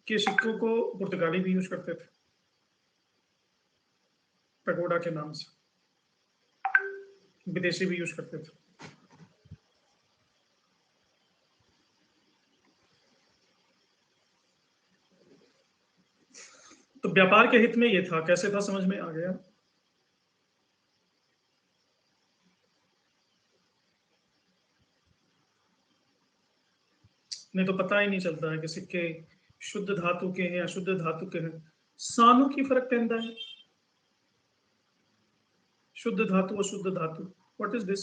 Speaker 1: के सिक्कों को पुर्तगाली भी यूज करते थे, पैगोडा के नाम से। विदेशी भी यूज करते थे। तो व्यापार के हित में ये था। कैसे था, समझ में आ गया? नहीं तो पता ही नहीं चलता है कि सिक्के शुद्ध धातु के हैं, अशुद्ध धातु के हैं। सानों की फर्क पैदा है, शुद्ध धातु अशुद्ध धातु। What is this?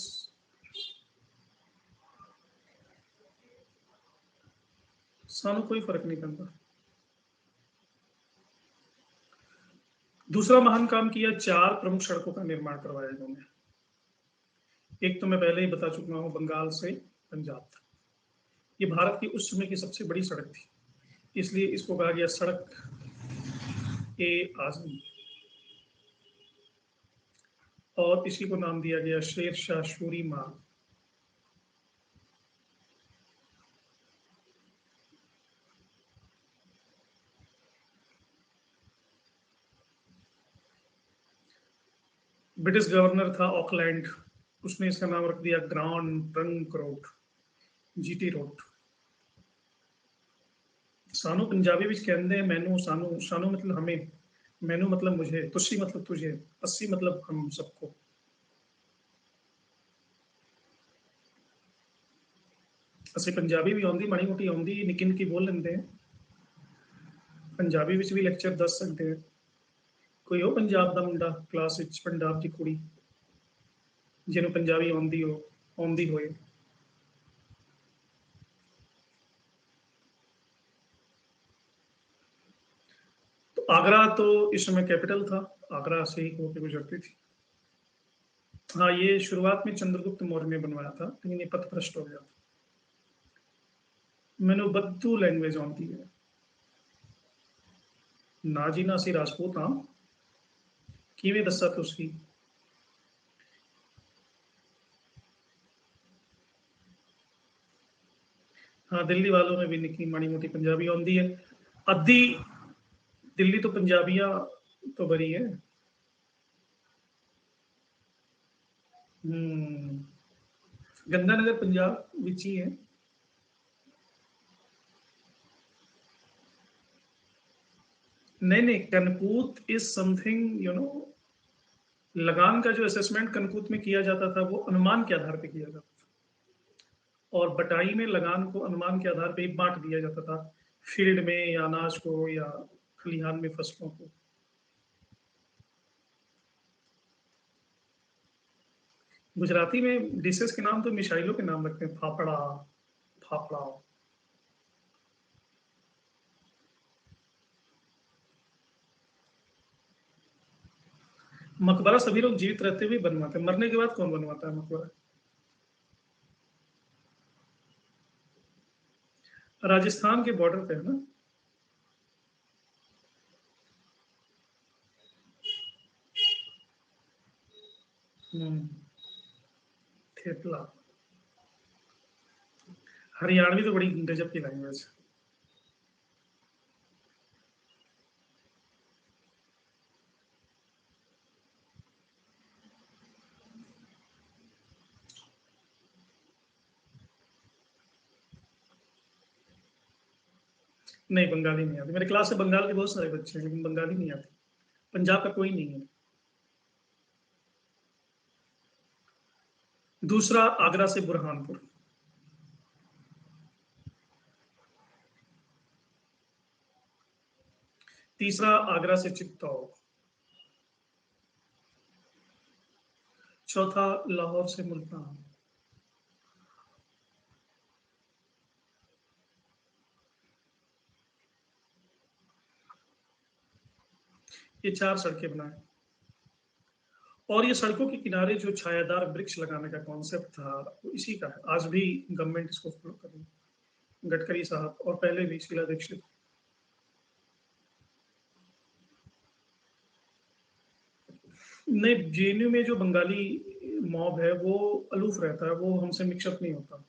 Speaker 1: सानों कोई फर्क नहीं पड़ता। दूसरा महान काम किया, 4 प्रमुख सड़कों का निर्माण करवाया इन्होंने। एक तो मैं पहले ही बता चुका हूं, बंगाल से पंजाब तक। ये भारत की उस समय की सबसे बड़ी सड़क थी, इसलिए इसको कहा गया सड़क ए आजम। और इसी को नाम दिया गया शेर शाह शूरी मां। ब्रिटिश गवर्नर था ऑकलैंड, उसने इसका नाम रख दिया grand trunk road, GT road. सानू पंजाबी विच कहंदे मैनू सानू, सानू मतलब हमें, मैनू मतलब मुझे, तुसी मतलब तुझे, अस्सी मतलब हम सबको। ਅਸੀਂ पंजाबी भी आउंदी, माड़ी मोटी आउंदी, निक्की निक्की बोल लेंदे हैं। पंजाबी विच भी लेक्चर दस सकते हैं। कोई हो पंजाब दा मुंडा क्लास विच, पंजाब दी कुड़ी जिन्हों पंजाबी आउंदी हो, आउंदी होए। तो आगरा तो इस समय कैपिटल था, आगरा से ही होकर गुजरती थी। हाँ, ये शुरुआत में चंद्रगुप्त मौर्य ने बनवाया था, लेकिन ये पथभ्रष्ट हो गया था। मैनू बद्दू लैंग्वेज आती है ना जी ना, असी राजपूत हाँ। किवें दसा तुसी? हाँ, दिल्ली वालों में भी निक्की माड़ी मोटी पंजाबी आती है। अद्धी दिल्ली तो पंजाबियां तो बड़ी है। गंगानगर पंजाब विच ही है। नहीं नहीं, कनकूत इज समथिंग यू नो, लगान का जो असेसमेंट कनकूत में किया जाता था वो अनुमान के आधार पर किया जाता था, और बटाई में लगान को अनुमान के आधार पर ही बांट दिया जाता था, फील्ड में या अनाज को या खलिहान में फसलों को। गुजराती में डिशेस के नाम तो मिसाइलों के नाम रखते हैं, फाफड़ा, फाफड़ा। मकबरा सभी लोग जीवित रहते हुए बनवाते हैं, मरने के बाद कौन बनवाता है मकबरा? राजस्थान के बॉर्डर पे है ना। हम्म, थेपला। हरियाणवी तो बड़ी गजब की लैंग्वेज है। नहीं, बंगाली नहीं आती। मेरे क्लास से बंगाल के बहुत सारे बच्चे हैं, लेकिन बंगाली नहीं आती। पंजाब का कोई नहीं है। दूसरा आगरा से बुरहानपुर। तीसरा आगरा से चित्तौड़। चौथा लाहौर से मुल्तान। ये 4 सड़कें बनाए। और ये सड़कों के किनारे जो छायादार वृक्ष लगाने का कॉन्सेप्ट था, वो इसी का है। आज भी गवर्नमेंट इसको फॉलो कर रही है, गडकरी साहब और पहले भी शीला दीक्षित। नहीं, जेएनयू में जो बंगाली मॉब है वो अलूफ रहता है, वो हमसे मिक्सअप नहीं होता।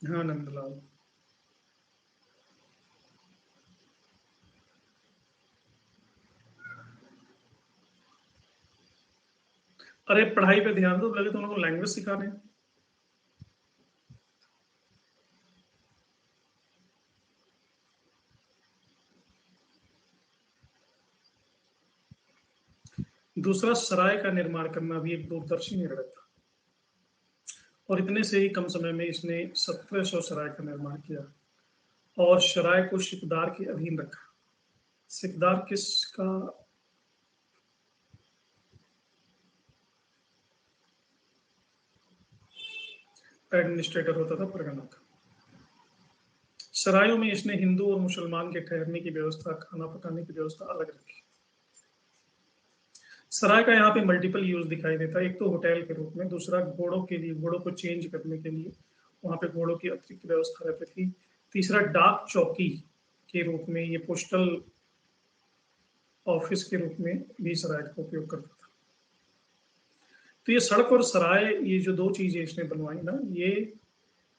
Speaker 1: हाँ, नंदलाल। अरे पढ़ाई पे ध्यान दो, लगे तो उनको लैंग्वेज सिखाने। दूसरा, सराय का निर्माण करना भी एक दूरदर्शी निर्णय था, और इतने से ही कम समय में इसने 1700 सराय का निर्माण किया और सराय को सिकदार के अधीन रखा। सिकदार किसका एडमिनिस्ट्रेटर होता था? परगना का। सरायों में इसने हिंदू और मुसलमान के ठहरने की व्यवस्था, खाना पकाने की व्यवस्था अलग रखी। सराय का यहाँ पे मल्टीपल यूज दिखाई देता है। एक तो होटल के रूप में, दूसरा घोड़ों के लिए, घोड़ों को चेंज करने के लिए वहां पे घोड़ों की अतिरिक्त व्यवस्था रहती थी। तीसरा डाक चौकी के रूप में, ये पोस्टल ऑफिस के रूप में भी सराय का उपयोग करता था। तो ये सड़क और सराय, ये जो दो चीजें इसने बनवाई ना, ये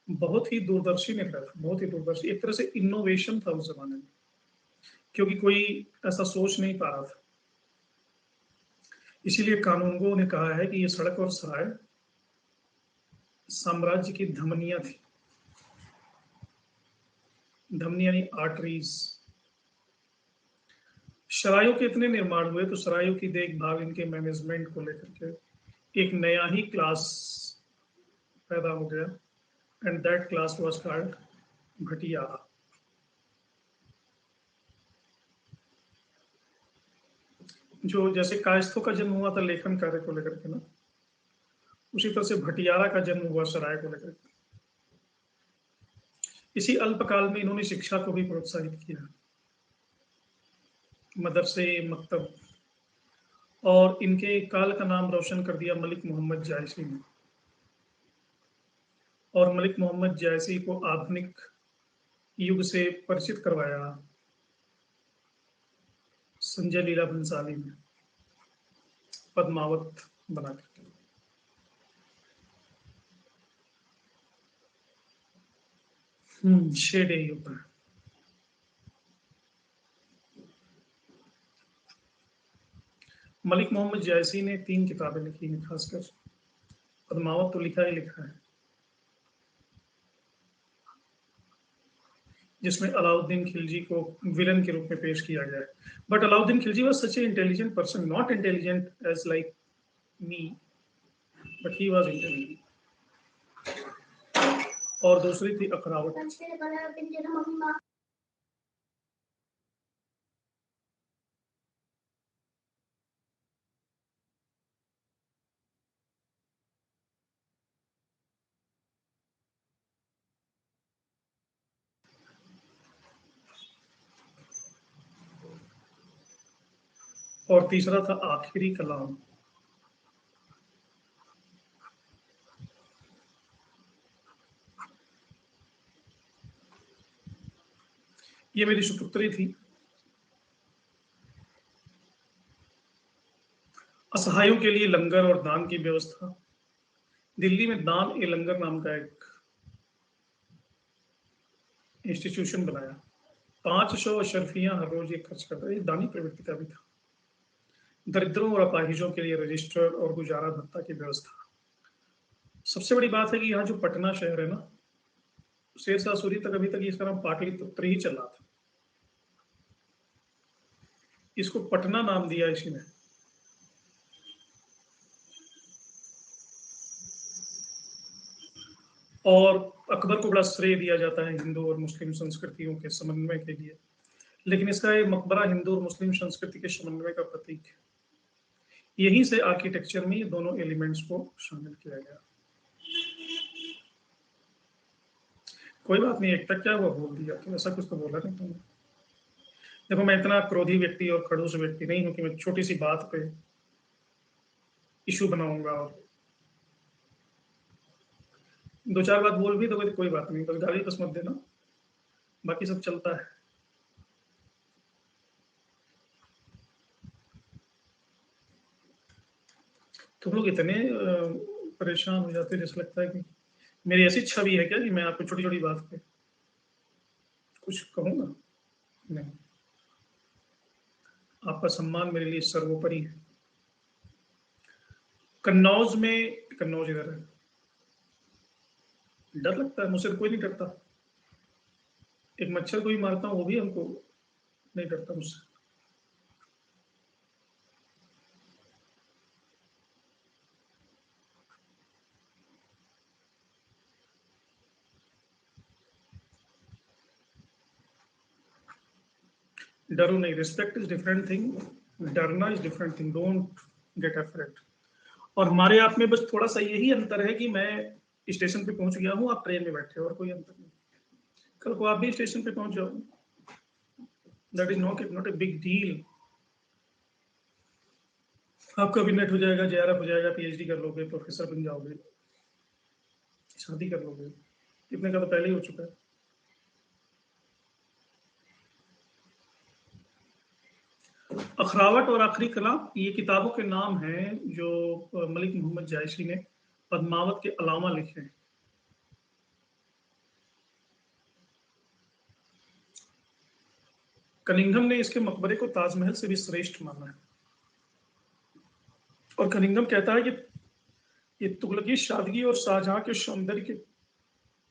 Speaker 1: बहुत ही दूरदर्शी ने करा था, बहुत ही दूरदर्शी, एक तरह से इनोवेशन था उस जमाने में, क्योंकि कोई ऐसा सोच नहीं पा रहा था। इसीलिए कानूनगों ने कहा है कि ये सड़क और सराय साम्राज्य की धमनियां थी। धमनी यानी आर्टरीज। सरायों के इतने निर्माण हुए तो सरायों की देखभाल, इनके मैनेजमेंट को लेकर के एक नया ही क्लास पैदा हो गया, and that class was called भटियारा। जो जैसे कायस्थों का जन्म हुआ था लेखन कार्य को लेकर के ना, उसी तरह से भटियारा का जन्म हुआ सराय को लेकर के। इसी अल्पकाल में इन्होंने शिक्षा को भी प्रोत्साहित किया, मदरसे, मकतब, और इनके काल का नाम रोशन कर दिया मलिक मोहम्मद जायसी ने। और मलिक मोहम्मद जायसी को आधुनिक युग से परिचित करवाया संजय लीला भंसाली ने, पद्मावत बनाकर। शेड यही होता है। मलिक मोहम्मद जायसी ने 3 किताबें लिखी हैं, खासकर पद्मावत तो लिखा ही लिखा है, जिसमें अलाउद्दीन खिलजी को विलन के रूप में पेश किया गया है। But Alauddin Khilji was such a intelligent person, not intelligent as like me, but he was intelligent. और दूसरी थी अखरावत। और तीसरा था आखिरी कलाम। ये मेरी सुपुत्री थी। असहायों के लिए लंगर और दान की व्यवस्था। दिल्ली में दान ए लंगर नाम का एक इंस्टीट्यूशन बनाया। 500 अशरफियां हर रोज ये खर्च करता है। ये दानी प्रवृत्ति का भी था। दरिद्रों और अपाहिजों के लिए रजिस्टर और गुजारा भत्ता की व्यवस्था। सबसे बड़ी बात है कि यहाँ जो पटना शहर है ना, शेरशाह सूरी तक अभी तक इसका नाम पाटलिपुत्र ही चल रहा था। इसको पटना नाम दिया इसी ने। और अकबर को बड़ा श्रेय दिया जाता है हिंदू और मुस्लिम संस्कृतियों के समन्वय के लिए, लेकिन इसका ये मकबरा हिंदू और मुस्लिम संस्कृति के समन्वय का प्रतीक है। यहीं से आर्किटेक्चर में ये दोनों एलिमेंट्स को शामिल किया गया। कोई बात नहीं, एक तक क्या हुआ, बोल दिया तो ऐसा कुछ तो बोला नहीं तुमने। देखो, मैं इतना क्रोधी व्यक्ति और खड़ूस व्यक्ति नहीं हूं कि मैं छोटी सी बात पे इशू बनाऊंगा। और 2-4 बात बोल भी दोगे तो कोई बात नहीं, बस गाली बस मत देना, बाकी सब चलता है। तुम लोग इतने परेशान हो जाते हैं, जैसे लगता है कि मेरी ऐसी छवि है क्या कि मैं आपको छोटी छोटी बात पे कुछ कहूंगा। नहीं, आपका सम्मान मेरे लिए सर्वोपरि है। कन्नौज में, कन्नौज इधर है, डर लगता है? मुझसे तो कोई नहीं डरता। एक मच्छर को ही मारता हूँ, वो भी हमको नहीं डरता मुझसे। डरो नहीं, रिस्पेक्ट इज डिफरेंट थिंग, डरना is different thing, don't get afraid. और हमारे आप में बस थोड़ा सा यही अंतर है कि मैं स्टेशन पे पहुंच गया हूँ, आप ट्रेन में बैठे हो, और कोई अंतर नहीं। कल को आप भी स्टेशन पे पहुंच जाओ, that is not a big deal. आपका भी नेट हो जाएगा, JRF हो जाएगा, PhD कर लोगे, प्रोफेसर बन जाओगे, शादी कर लोगे, इतने का तो पहले ही हो चुका है। अखरावट और आखिरी कलाम ये किताबों के नाम हैं जो मलिक मोहम्मद जायसी ने पद्मावत के अलावा लिखे हैं। कनिंघम ने इसके मकबरे को ताजमहल से भी श्रेष्ठ माना है, और कनिंघम कहता है कि ये तुगलकी सादगी और शाहजहां के सौंदर्य के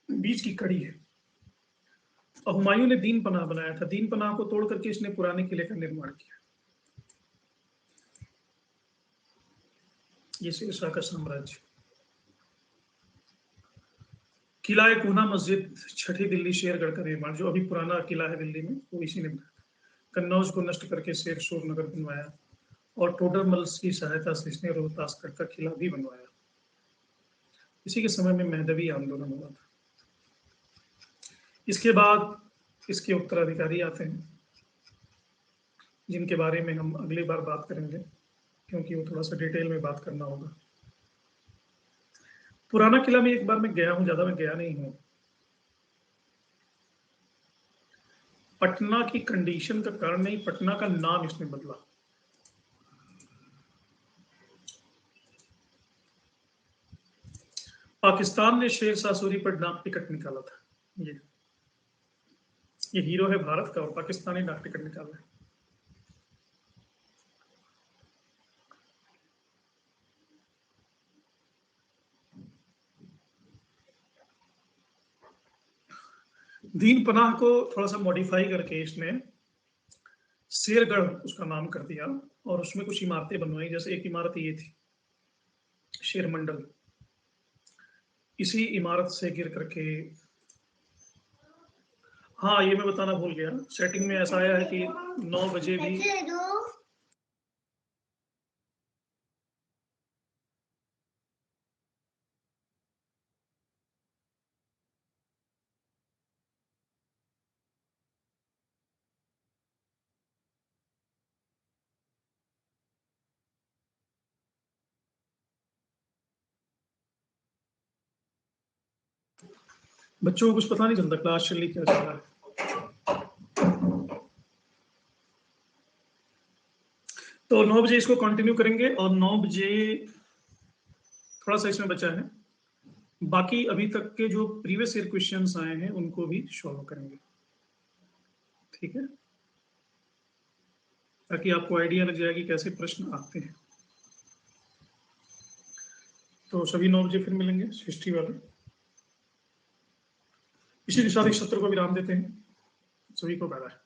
Speaker 1: बीच की कड़ी है। और हुमायूं ने दीन पनाह बनाया था, दीन पनाह को तोड़ करके इसने पुराने किले का निर्माण किया। ये शेरशाह का साम्राज्य। किला कूना मस्जिद छठी दिल्ली शेरगढ़ का निर्माण, जो अभी पुराना किला है दिल्ली में, वो इसी ने बनाया। कन्नौज को नष्ट करके शेर शोर नगर बनवाया, और टोडरमल की सहायता से इसने रोहतासगढ़ का किला भी बनवाया। इसी के समय में मेहदवी आंदोलन हुआ था। इसके बाद इसके उत्तराधिकारी आते हैं, जिनके बारे में हम अगली बार बात करेंगे, क्योंकि वो थोड़ा सा डिटेल में बात करना होगा। पुराना किला में एक बार मैं गया हूं, ज्यादा मैं गया नहीं हूं। पटना की कंडीशन का कारण नहीं, पटना का नाम इसने बदला। पाकिस्तान ने शेरशाह सूरी पर डाक टिकट निकाला था। ये हीरो है भारत का, और पाकिस्तानी डाक टिकट निकाला है। दीन पनाह को थोड़ा सा मॉडिफाई करके इसने शेरगढ़ उसका नाम कर दिया, और उसमें कुछ इमारतें बनवाई। जैसे एक इमारत ये थी, शेर मंडल, इसी इमारत से गिर करके। हाँ, ये मैं बताना भूल गया, सेटिंग में ऐसा आया है कि 9 बजे भी बच्चों को कुछ पता नहीं चलता क्लास चल रही क्या चल रहा है। तो 9 बजे इसको कंटिन्यू करेंगे, और 9 बजे थोड़ा सा इसमें बचा है, बाकी अभी तक के जो प्रीवियस ईयर क्वेश्चंस आए हैं उनको भी सॉल्व करेंगे, ठीक है, ताकि आपको आइडिया लग जाए कि कैसे प्रश्न आते हैं। तो सभी 9 बजे फिर मिलेंगे हिस्ट्री वाले। इसी के साथ इस सत्र को विराम देते हैं। सभी को बाय बाय।